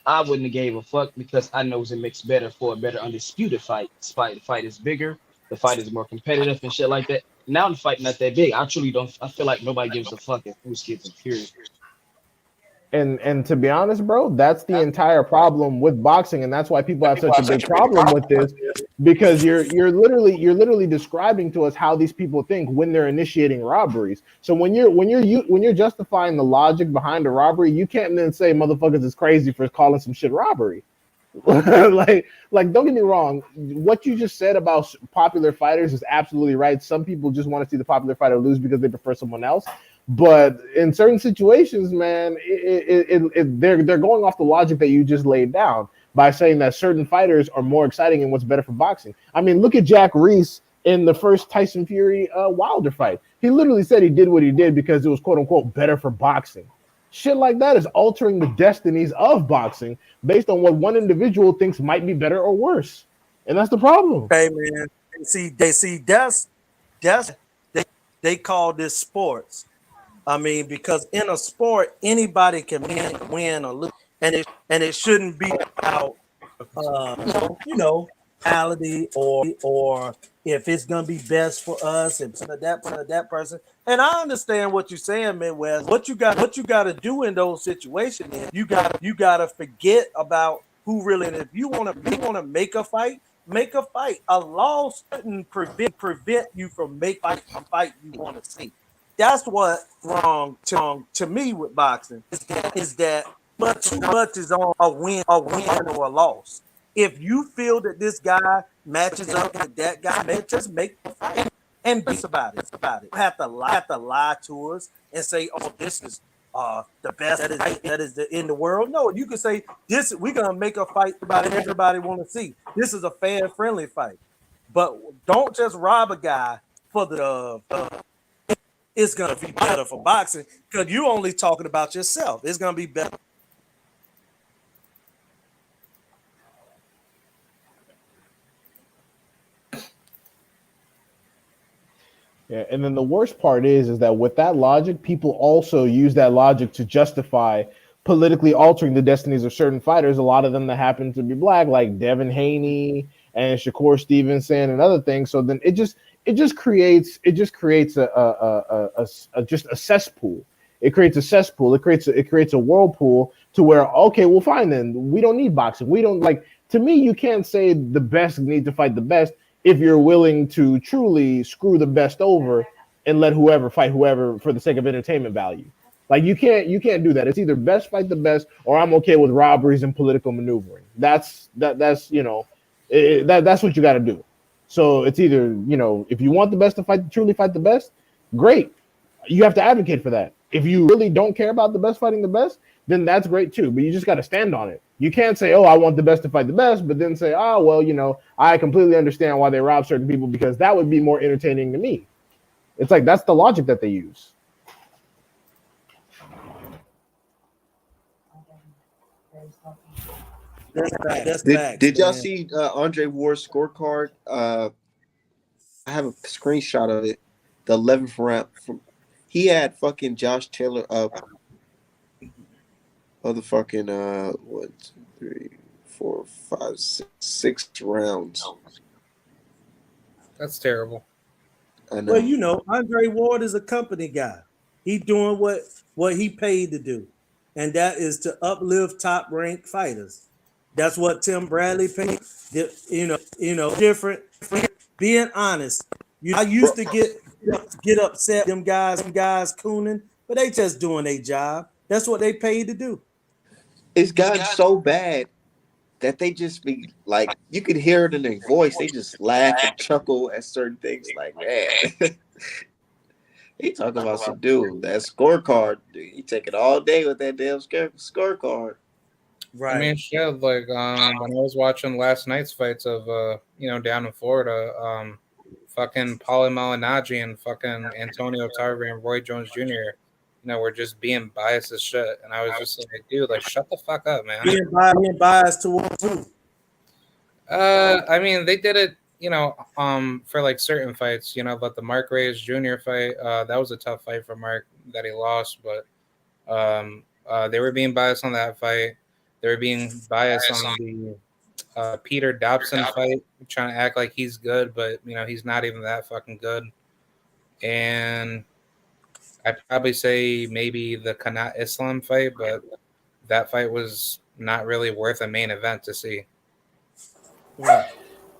I wouldn't have gave a fuck because I know it makes better for a better undisputed fight. The fight is bigger, the fight is more competitive and shit like that. Now the fight not that big. I truly don't. I feel like nobody gives a fuck if Usyk gets inferior. and to be honest, bro, that's the entire problem with boxing, and that's why people have such a big problem with this, because you're literally describing to us how these people think when they're initiating robberies. So when you're justifying the logic behind a robbery, you can't then say motherfuckers is crazy for calling some shit robbery. like don't get me wrong, what you just said about popular fighters is absolutely right. Some people just want to see the popular fighter lose because they prefer someone else, but in certain situations, man, they're going off the logic that you just laid down by saying that certain fighters are more exciting and what's better for boxing. I mean, look at Jack Reese in the first Tyson Fury Wilder fight. He literally said he did what he did because it was quote unquote better for boxing. Shit like that is altering the destinies of boxing based on what one individual thinks might be better or worse, and that's the problem. Hey man, they see that's they call this sports. I mean, because in a sport, anybody can win or lose, and it shouldn't be about quality or if it's gonna be best for us and that person. And I understand what you're saying, Midwest. What you got to do in those situations is you gotta forget about who really. If you wanna make a fight, make a fight. A law shouldn't prevent you from making a fight you want to see. That's what wrong to me with boxing is that but too much is on a win or a loss. If you feel that this guy matches up with that guy, man, just make the fight and be about it. You have to lie to us and say, "Oh, this is the best that is in the world." No, you can say this. We're gonna make a fight about everybody want to see. This is a fan friendly fight, but don't just rob a guy for the. It's gonna be better for boxing because you're only talking about yourself. It's gonna be better. Yeah, and then the worst part is that with that logic, people also use that logic to justify politically altering the destinies of certain fighters. A lot of them that happen to be black, like Devin Haney and Shakur Stevenson and other things. So then it just creates just a cesspool. It creates a cesspool. It creates a whirlpool to where, okay, well, fine then. We don't need boxing. We don't like. To me, you can't say the best need to fight the best if you're willing to truly screw the best over and let whoever fight whoever for the sake of entertainment value. Like you can't do that. It's either best fight the best, or I'm okay with robberies and political maneuvering. That's that's what you got to do. So it's either if you want the best to truly fight the best, great. You have to advocate for that. If you really don't care about the best fighting the best, then that's great too. But you just got to stand on it. You can't say, "Oh, I want the best to fight the best," but then say, "Oh, well, I completely understand why they rob certain people because that would be more entertaining to me." It's like that's the logic that they use. That's Did y'all man. see Andre Ward's scorecard? I have a screenshot of it. The 11th round. He had fucking Josh Taylor up. Of the fucking 1, 2, 3, 4, 5, 6 rounds. That's terrible. I know. Well, Andre Ward is a company guy. He doing what he paid to do, and that is to uplift top ranked fighters. That's what Tim Bradley paid. Different. Being honest, I used to get upset them guys cooning, but they just doing their job. That's what they paid to do. it's gotten so bad that they just be like, you could hear it in their voice. They just laugh and chuckle at certain things. Like, man, he talking about some dude. That scorecard, dude, he take it all day with that damn scorecard. I Right. mean, shit. Like, when I was watching last night's fights of, down in Florida, fucking Paulie Malignaggi and fucking Antonio Tarver and Roy Jones Jr. Were just being biased as shit, and I was just like, dude, like, shut the fuck up, man. Being biased towards who? I mean, they did it, for like certain fights, but the Mark Reyes Jr. fight, that was a tough fight for Mark that he lost, but they were being biased on that fight. They were being biased on the Peter Dobson fight, trying to act like he's good, but he's not even that fucking good. And I'd probably say maybe the Kanat Islam fight, but that fight was not really worth a main event to see.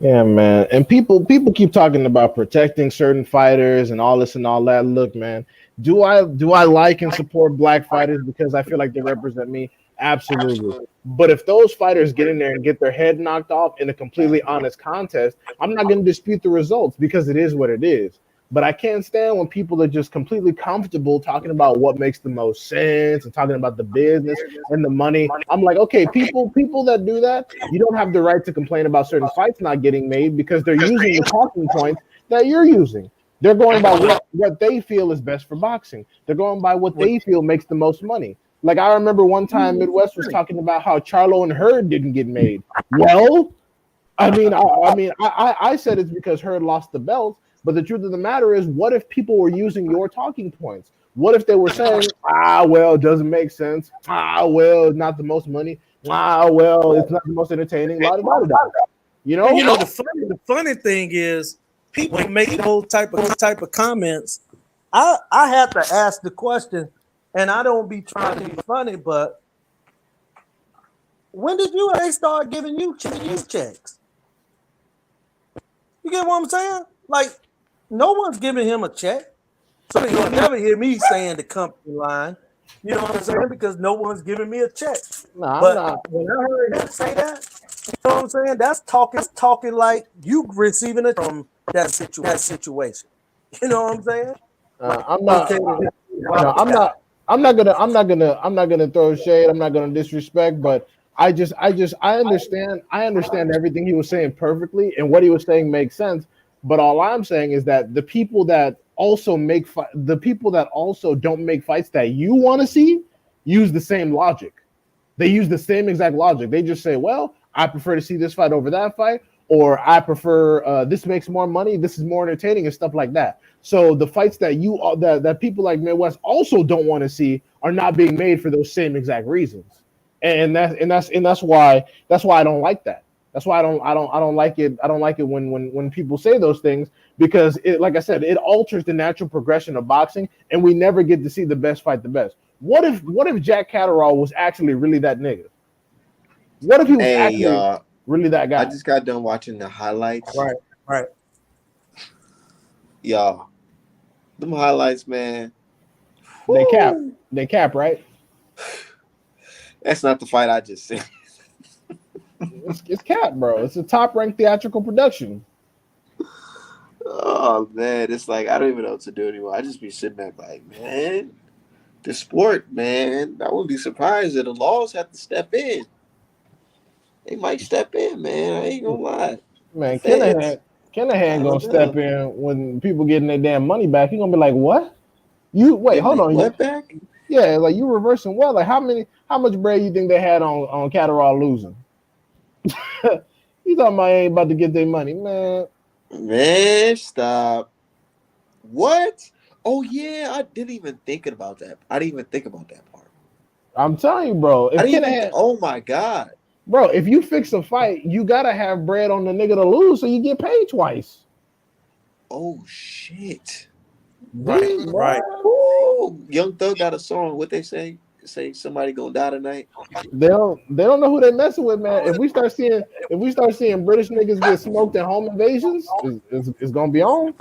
Yeah, man. And people keep talking about protecting certain fighters and all this and all that. Look, man, do I like and support black fighters because I feel like they represent me? Absolutely. But if those fighters get in there and get their head knocked off in a completely honest contest, I'm not going to dispute the results because it is what it is. But I can't stand when people are just completely comfortable talking about what makes the most sense and talking about the business and the money. I'm like, okay, people that do that, you don't have the right to complain about certain fights not getting made because they're using the talking points that you're using. They're going by what they feel is best for boxing. They're going by what they feel makes the most money. Like I remember one time Midwest was talking about how Charlo and Hurd didn't get made. Well, I said it's because Hurd lost the belt. But the truth of the matter is, what if people were using your talking points? What if they were saying, well, it doesn't make sense. Well, it's not the most money. Well, it's not the most entertaining. You know? The funny thing is, people make those type of comments. I have to ask the question, and I don't be trying to be funny, but when did they start giving you checks? You get what I'm saying? Like, no one's giving him a check. So you'll never hear me saying the company line. You know what I'm saying? Because no one's giving me a check. But when I heard him say that, you know what I'm saying? That's talking like you receiving it from that situation. You know what I'm saying? I'm not gonna throw shade. I'm not gonna disrespect, but I understand everything he was saying perfectly, and what he was saying makes sense. But all I'm saying is that the people that also don't make fights that you want to see use the same logic. They use the same exact logic. They just say, well, I prefer to see this fight over that fight, or I prefer this makes more money, this is more entertaining, and stuff like that. So the fights that that people like Midwest also don't want to see are not being made for those same exact reasons. And that's why I don't like that. That's why I don't like it. I don't like it when people say those things because it, like I said, it alters the natural progression of boxing, and we never get to see the best fight the best. What if Jack Catterall was actually really that nigga? What if he was actually really that guy? I just got done watching the highlights. Right. Y'all, them highlights, man. They cap, right? That's not the fight I just said. It's cap, bro. It's a top-ranked theatrical production. Oh man, it's like I don't even know what to do anymore. I just be sitting back like, man, the sport, man. I wouldn't be surprised if the laws have to step in. They might step in, man. I ain't gonna lie. Man, Kinahan gonna step in when people getting their damn money back. He gonna be like, what? You wait, hold on. What back? Yeah, like you reversing what? Like how much bread you think they had on Catterall losing? You talking about ain't about to get their money, man. Man, stop. What? Oh yeah, I didn't even think about that. I didn't even think about that part. I'm telling you, bro. Oh my god. Bro, if you fix a fight, you gotta have bread on the nigga to lose so you get paid twice. Oh shit. Right. Ooh, Young Thug got a song. What they say? Say somebody gonna die tonight. They don't know who they messing with, man. If we start seeing British niggas get smoked at home invasions, it's gonna be on.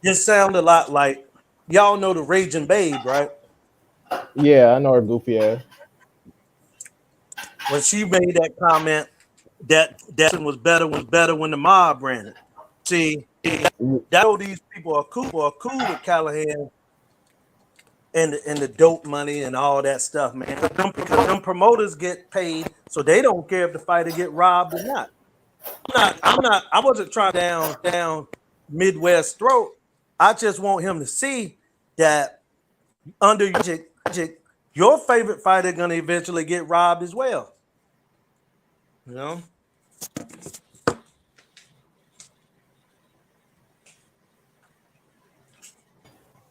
It sound a lot like y'all know the Raging Babe, right? Yeah, I know her goofy ass. When she made that comment that was better when the mob ran it. See, that all these people are cool with Callahan and the dope money and all that stuff, man. Because them promoters get paid, so they don't care if the fighter get robbed or not. I wasn't trying down Midwest throat. I just want him to see that under your favorite fighter gonna eventually get robbed as well. You know?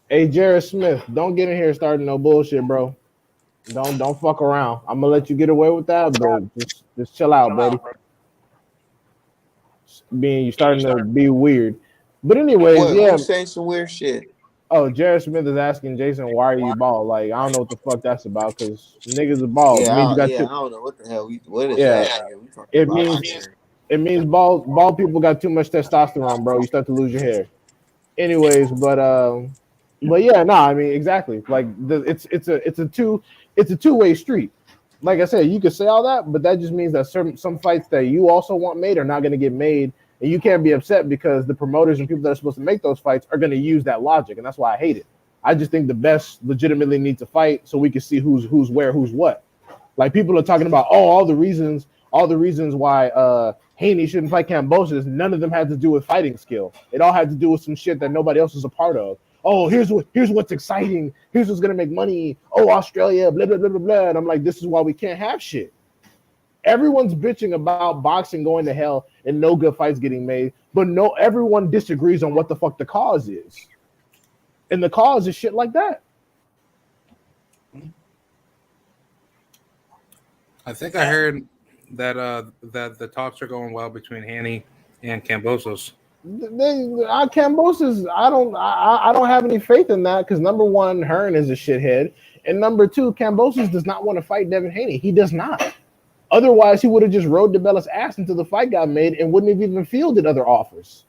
Hey, Jared Smith, don't get in here starting no bullshit, bro. Don't fuck around. I'm gonna let you get away with that, but just chill out, buddy. Being you starting to be weird. But anyways, What? yeah. Who's saying some weird shit? Oh, Jared Smith is asking Jason, why are you bald? Like, I don't know what the fuck that's about, because niggas are bald. It means you got I too. don't know what the hell. What is Yeah, that, nigga? We talking it about means here. it means bald people got too much testosterone, bro. You start to lose your hair. Anyways, but yeah, no, I mean exactly. Like it's a two-way street. Like I said, you could say all that, but that just means that some fights that you also want made are not going to get made, and you can't be upset because the promoters and people that are supposed to make those fights are going to use that logic, and that's why I hate it. I just think the best legitimately need to fight so we can see who's where, who's what. Like people are talking about, all the reasons why Haney shouldn't fight Kambosos. None of them had to do with fighting skill. It all had to do with some shit that nobody else was a part of. Oh, here's what's exciting. Here's what's gonna make money. Oh, Australia, blah blah blah blah blah. And I'm like, this is why we can't have shit. Everyone's bitching about boxing going to hell and no good fights getting made, but no, everyone disagrees on what the fuck the cause is. And the cause is shit like that. I think I heard that that the talks are going well between Haney and Kambosos. Kambosos, I don't have any faith in that because number one, Hearn is a shithead, and number two, Kambosos does not want to fight Devin Haney. He does not. Otherwise, he would have just rode DeBella's ass until the fight got made and wouldn't have even fielded other offers.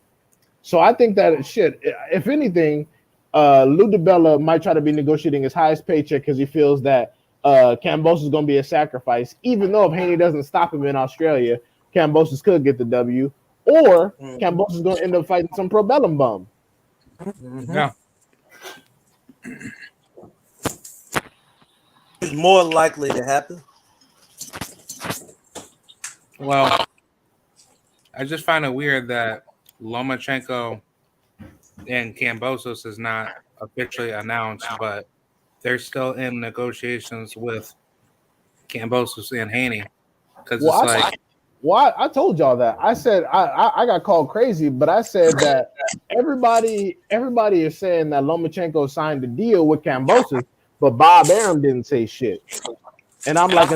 So I think that shit. If anything, Lou DeBella might try to be negotiating his highest paycheck because he feels that Kambosos is going to be a sacrifice, even though if Haney doesn't stop him in Australia, Kambosos could get the W, or Kambosos is going to end up fighting some Probellum bum. Yeah. It's more likely to happen. Well, I just find it weird that Lomachenko and Kambosos is not officially announced, but they're still in negotiations with Kambosos and Haney because Well, it's like, I told y'all that. I said I got called crazy, but I said that everybody is saying that Lomachenko signed a deal with Kambosos, but Bob Arum didn't say shit. And I'm like,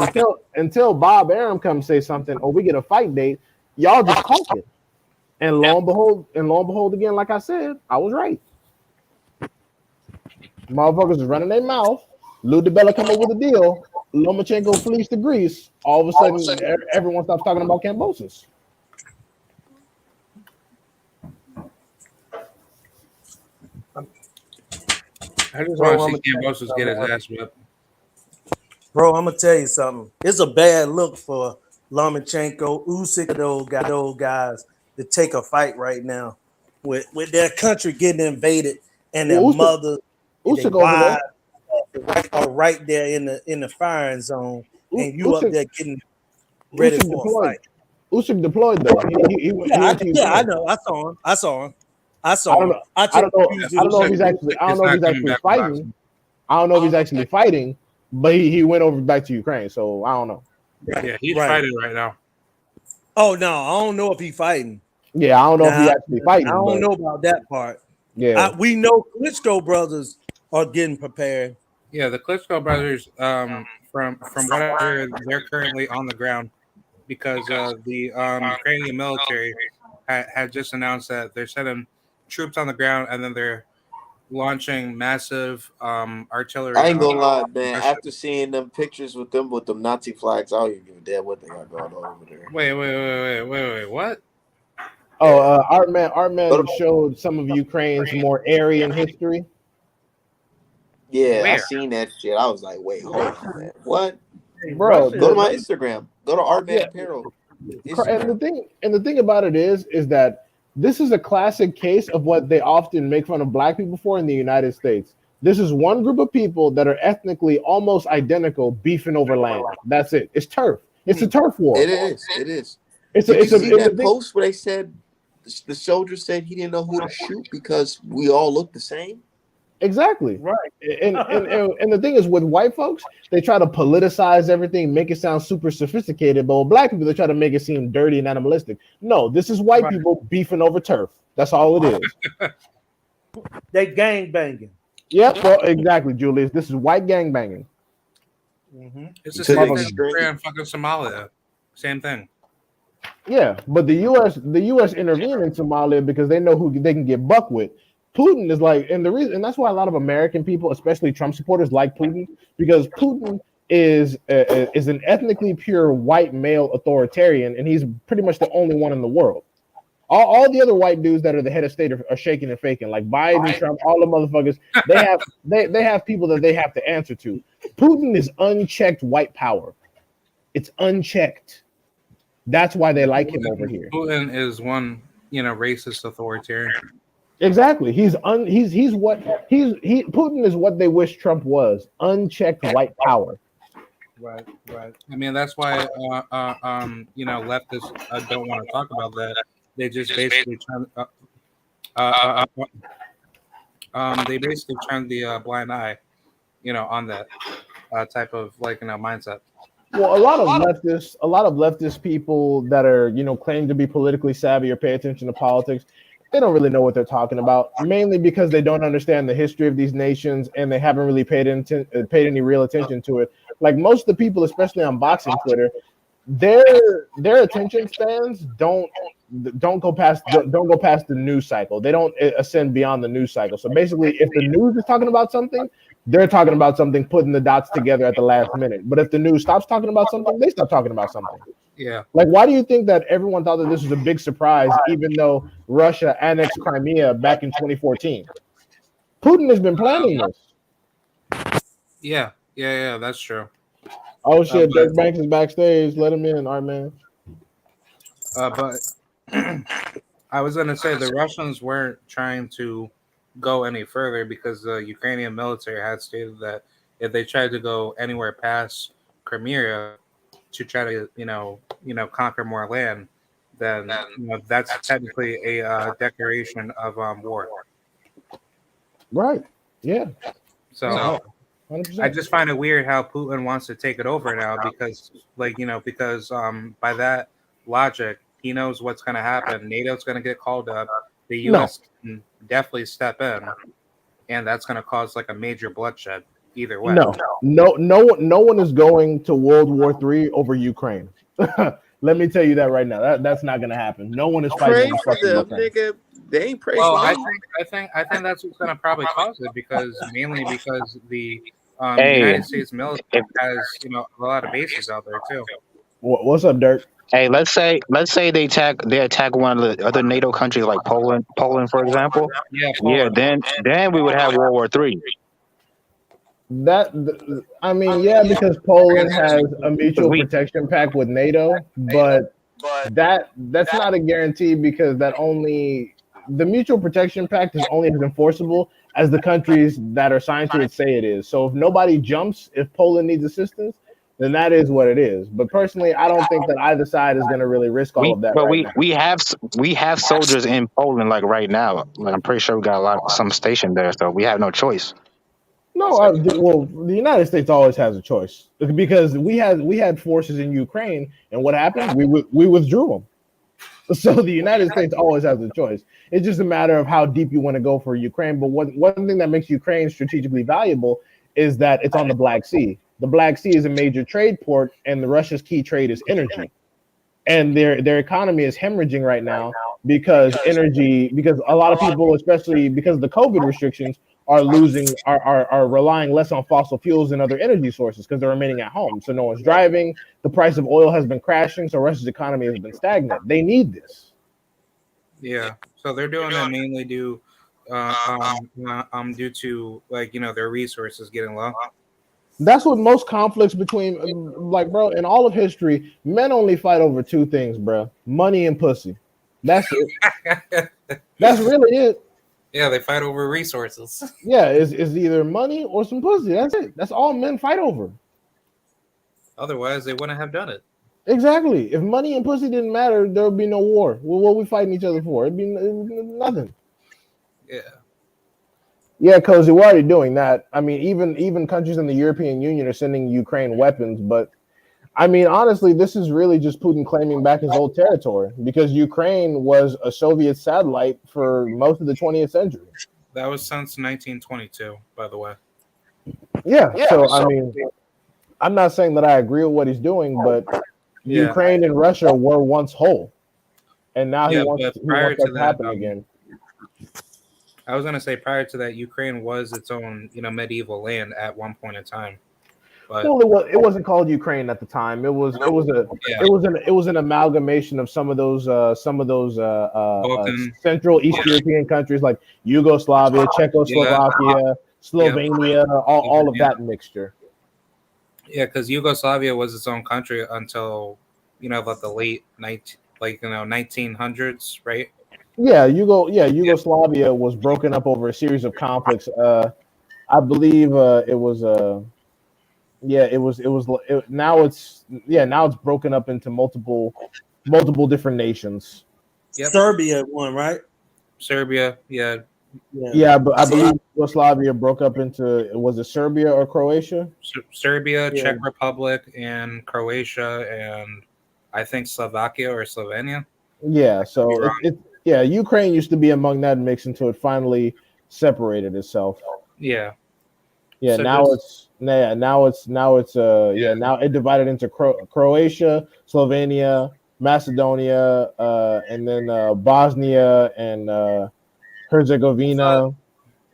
until Bob Arum comes say something or we get a fight date, y'all just talking. And lo and behold, again, like I said, I was right. Motherfuckers is running their mouth. Lou DeBella come up with a deal. Lomachenko flees to Greece. All of a sudden, everyone stops talking about Kambosos. I just want to see Kambosos get his ass whipped. Bro, I'm gonna tell you something. It's a bad look for Lomachenko, Usyk, those guys to take a fight right now with their country getting invaded and their mothers and their wives are right there in the firing zone, and you up there getting ready for a fight. Usyk deployed though. He went to Ukraine. I know. I saw him. I don't know if he's actually fighting. I don't know if he's actually fighting, but he went over back to Ukraine. So I don't know. Yeah, he's fighting right now. Oh no, I don't know if he's fighting. Yeah, I don't know if he's actually fighting. I don't know about that part. Yeah, we know Klitschko brothers are getting prepared. Yeah, the Klitschko brothers, from what I hear, they're currently on the ground because the Ukrainian military had just announced that they're sending troops on the ground and then they're launching massive artillery. I ain't gonna lie, man. After seeing them pictures with them Nazi flags, I don't even give a damn what they got going on over there. Wait, what? Oh, Artman showed some of Ukraine's more Aryan history. Yeah, I Where? seen that shit. I was like, wait, hold on, man. What? Bro. Go to The, my Instagram. Go to Artman yeah, Apparel and Instagram. the thing about it is that this is a classic case of what they often make fun of black people for in the United States. This is one group of people that are ethnically almost identical, beefing over land. That's it. It's turf. It's a turf war. It is. It is. It's a Did you it's a see and the that thing, post where they said the soldier said he didn't know who to shoot because we all look the same? exactly. Right. And the thing is, with white folks, they try to politicize everything, make it sound super sophisticated. But with black people, they try to make it seem dirty and animalistic. No, this is white Right. people beefing over turf. That's all it is. They gang banging. Yep. Well, exactly, Julius. This is white gang banging. Mm-hmm. It's the To the same thing extreme. in fucking Somalia. Same thing. Yeah, but the U.S. intervened in Somalia because they know who they can get buck with. Putin is like, and the reason, and that's why a lot of American people, especially Trump supporters, like Putin because Putin is an ethnically pure white male authoritarian, and he's pretty much the only one in the world. All the other white dudes that are the head of state are shaking and faking, like Biden, Trump, all the motherfuckers. They have people that they have to answer to. Putin is unchecked white power. It's unchecked. That's why they like him over here. Putin is one, racist authoritarian. Exactly. He's Putin is what they wish Trump was. Unchecked white power. Right. Right. I mean, that's why, leftists don't want to talk about that. They just basically they basically turn the blind eye, on that type of mindset. Well, a lot of leftist people that are, claim to be politically savvy or pay attention to politics, they don't really know what they're talking about. Mainly because they don't understand the history of these nations and they haven't really paid any real attention to it. Like most of the people, especially on boxing Twitter, their attention spans don't go past the news cycle. They don't ascend beyond the news cycle. So basically, if the news is talking about something, they're talking about something, putting the dots together at the last minute. But if the news stops talking about something, they stop talking about something. Yeah. Like, why do you think that everyone thought that this was a big surprise, even though Russia annexed Crimea back in 2014? Putin has been planning this. Yeah. That's true. Oh shit, but- Dirk Banks is backstage. Let him in, our man. But I was going to say the Russians weren't trying to go any further because the Ukrainian military had stated that if they tried to go anywhere past Crimea to try to conquer more land, then that's technically a declaration of war. Right. Yeah. So 100%. I just find it weird how Putin wants to take it over now because by that logic, he knows what's going to happen. NATO's going to get called up. The U.S. can definitely step in, and that's going to cause a major bloodshed either way. No one is going to World War III over Ukraine. Let me tell you that right now. That's not going to happen. No one is fighting Pray for them, Ukraine. nigga. They ain't praying Well, for I me. think that's what's going to probably cause it because the Hey, United States military has a lot of bases out there too. What's up, Dirk? hey, let's say they attack one of the other NATO countries like Poland, for example. Yeah, Yeah, Poland. then we would have World War III. Because Poland has a mutual protection pact with NATO, but that's not a guarantee because the mutual protection pact is only as enforceable as the countries that are signed to it say it is. So if nobody jumps, if Poland needs assistance, then that is what it is. But personally, I don't think that either side is going to really risk all of that. We have soldiers in Poland right now. I'm pretty sure we got some stationed there, so we have no choice. No, the United States always has a choice because we had forces in Ukraine, and what happened? We withdrew them. So the United States always has a choice. It's just a matter of how deep you want to go for Ukraine. But one thing that makes Ukraine strategically valuable is that it's on the Black Sea. The Black Sea is a major trade port, and the Russia's key trade is energy. And their economy is hemorrhaging right now because a lot of people, especially because of the COVID restrictions, are relying less on fossil fuels and other energy sources because they're remaining at home. So no one's driving. The price of oil has been crashing, so Russia's economy has been stagnant. They need this. Yeah, so they're doing that mainly due due to their resources getting low. That's what most conflicts between, like, bro, in all of history, men only fight over two things, bro: money and pussy. That's it. That's really it. Yeah, they fight over resources. Yeah, it's either money or some pussy. That's it. That's all men fight over. Otherwise, they wouldn't have done it. Exactly. If money and pussy didn't matter, there would be no war. Well, what are we fighting each other for? It'd be nothing. Yeah. Yeah, Cozy, we're already doing that. I mean, even countries in the European Union are sending Ukraine weapons, but I mean, honestly, this is really just Putin claiming back his old territory because Ukraine was a Soviet satellite for most of the 20th century. That was since 1922, by the way. Yeah, so I mean, I'm not saying that I agree with what he's doing, but Yeah. Ukraine and Russia were once whole, and now he Yeah, wants but that prior to to that, happen again. I was gonna say prior to that, Ukraine was its own, medieval land at one point in time. But Well, it wasn't called Ukraine at the time. yeah, It was an amalgamation of some of those Balkan, Central East European countries like Yugoslavia, yeah, Czechoslovakia, yeah, Slovenia, all of yeah, that mixture. yeah, because Yugoslavia was its own country until about the late 1900s, right? Yugoslavia was broken up over a series of conflicts. I believe it was yeah, now it's broken up into multiple different nations. Yep. Serbia won, right? Serbia, yeah. Yeah, but I believe Yugoslavia broke up into, was it Serbia or Croatia? Serbia, Yeah. Czech Republic, and Croatia, and I think Slovakia or Slovenia. Yeah, so Ukraine used to be among that mix until it finally separated itself. Yeah. Yeah, So now just- now it divided into Croatia, Slovenia, Macedonia, and then Bosnia and Herzegovina,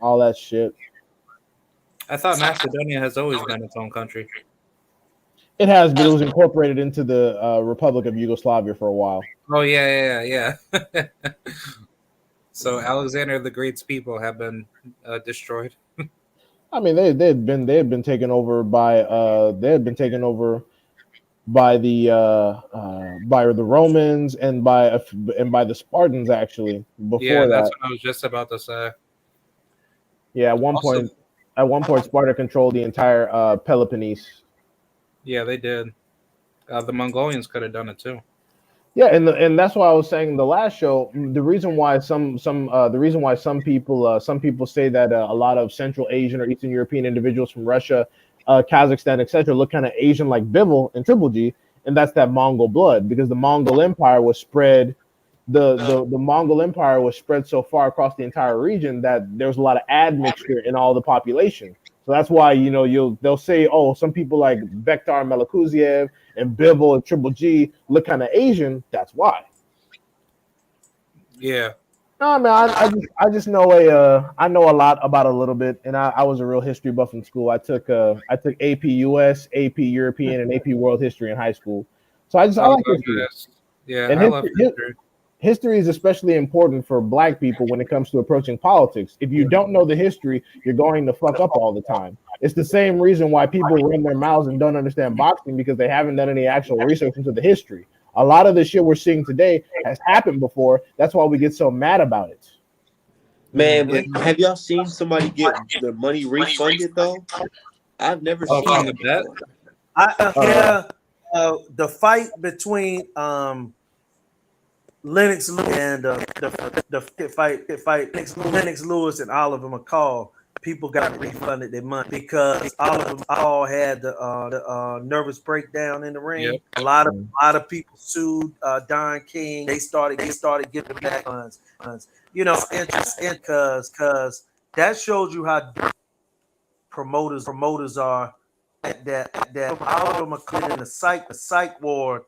all that shit. I thought Macedonia has always been its own country. It has, but it was incorporated into the Republic of Yugoslavia for a while. Oh yeah. So Alexander the Great's people have been destroyed. I mean, they had been taken over by by the Romans and by the Spartans actually Yeah, before that's that. what I was just about to say. Yeah, Also, at one point Sparta controlled the entire Peloponnese. yeah, they did. The Mongolians could have done it too. Yeah, and that's why I was saying the last show. The reason why some people say that a lot of Central Asian or Eastern European individuals from Russia, Kazakhstan, etc., look kind of Asian like Bivol and Triple G, and that's that Mongol blood because the Mongol Empire was spread. The Mongol Empire was spread so far across the entire region that there was a lot of admixture in all the population. So that's why they'll say, oh, some people like Bektar Melakuziev and Bivol and Triple G look kind of Asian. That's why. Yeah. No, man, I just know I know a lot about a little bit, and I was a real history buff in school. I took AP US, AP European, and AP World History in high school. So I like history. Yeah, And I love history. History is especially important for Black people when it comes to approaching politics. If you don't know the history, you're going to fuck up all the time. It's the same reason why people run their mouths and don't understand boxing because they haven't done any actual research into the history. A lot of the shit we're seeing today has happened before. That's why we get so mad about it. Man, but have y'all seen somebody get their money refunded though? I've never seen from that the bet? before. The fight between Lennox Lewis and the fight Lennox Lewis and Oliver McCall, people got refunded their money because Oliver McCall had the nervous breakdown in the ring. Yep. A lot of people sued Don King. They started giving back funds. Interesting because that shows you how promoters are. That Oliver McCall in the psych ward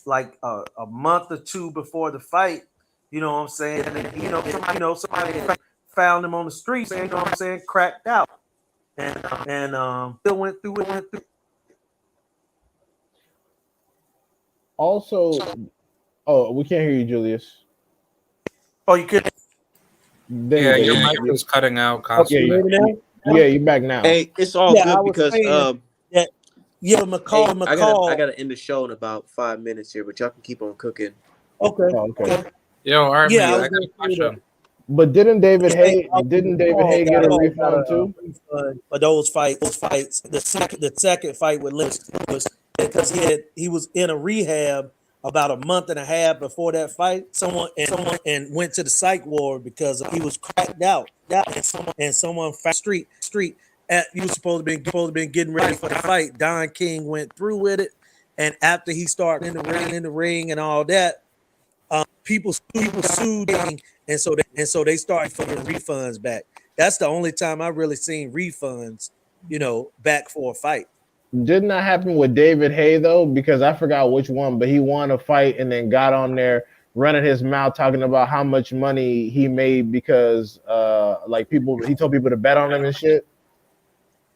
like a month or two before the fight, you know what I'm saying? And somebody found him on the streets, you know what I'm saying, cracked out, and still went through. Also, oh, we can't hear you, Julius. Oh, you could. There Yeah, you your go. mic was cutting out Yeah, constantly. yeah, you're back now. Hey, it's all Yeah, I good was because saying that. Yeah, hey, McCall. I gotta end the show in about 5 minutes here, but y'all can keep on cooking. Okay. Oh, okay. Yo, Yeah, Artman, I I was got a gonna say that. question. But didn't David Yeah, Hay get a refund too? refund for those fights. The second fight with Lewis was because he was in a rehab about a month and a half before that fight. Someone and went to the psych ward because he was cracked out. And someone found street. You were supposed to be getting ready for the fight. Don King went through with it, and after he started in the ring and all that, people sued him, and so they started getting refunds back. That's the only time I really seen refunds, back for a fight. Didn't that happen with David Hay though? Because I forgot which one, but he won a fight and then got on there running his mouth talking about how much money he made because like he told people to bet on him and shit.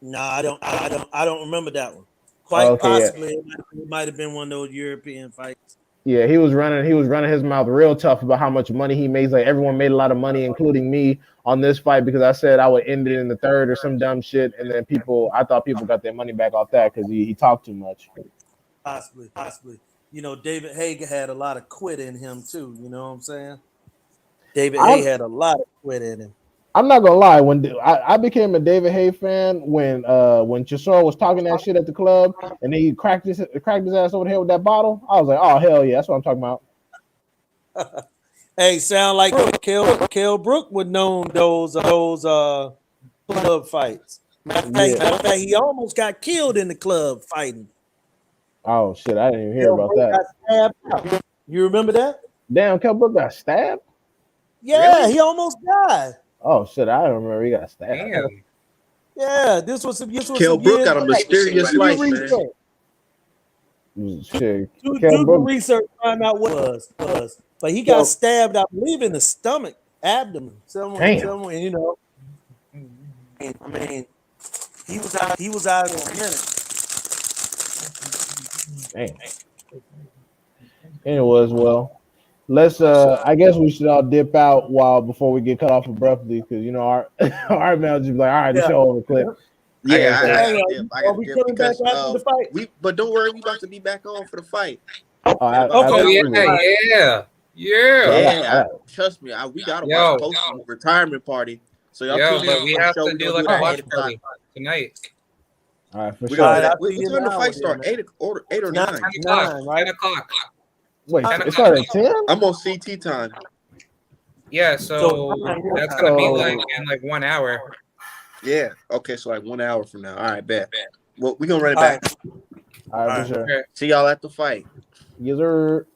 No, I don't remember that one. Quite Okay, yeah. possibly, it might have been one of those European fights. Yeah, he was running his mouth real tough about how much money he made. Like everyone made a lot of money, including me, on this fight because I said I would end it in the third or some dumb shit, and then I thought people got their money back off that because he talked too much. Possibly. David Haig had a lot of quit in him too. You know what I'm saying? David Hay I'm had a lot of quit in him. I'm not gonna lie. When I became a David Hay fan when Chisora was talking that shit at the club and he cracked his ass over the head with that bottle, I was like, oh hell yeah, that's what I'm talking about. Hey, sound like Kel Brook would known those club fights. Matter of fact, he almost got killed in the club fighting. Oh shit, I didn't even hear Kel about Brook got that. stabbed out. You remember that? Damn, Kel Brook got stabbed. Yeah, Really? he almost died. Oh shit, I don't remember he got stabbed. Damn. Yeah, this was Kel some Brook years got a back. mysterious Do life, your man. research. Shit, Do Kel the Brook. research, find out what it was. But he got stabbed, I believe, in the stomach, abdomen, Damn. somewhere, I mean, he was out in a minute. Damn. Anyways, well, let's. I guess we should all dip out before we get cut off abruptly because our man will just be like, all right, the Yeah. show over, clip. Yeah, I Hang gotta on, dip. I are gotta we dip coming back because after the fight? but don't worry, we about to be back on for the fight. Oh, In about Oh an hour yeah, and a half. yeah, Yeah, yeah. Trust me, we got Yo, a post retirement party. So y'all yo, tune but in we for the have show. to We're do gonna like do it a at watch 8 o'clock. party tonight. all right, for We're sure. gonna do that. I'll What see you time the now, fight start? man. 8 or 9? 10 o'clock. 9, right? 10 o'clock. Wait, 10 it started at o'clock. 10. I'm on CT time. Yeah, so that's gonna be like in like 1 hour. Yeah. Okay, so like 1 hour from now. All right, bet. Well, we're gonna run it All back. right. All right, for sure. Okay. See y'all at the fight. Yes, sir.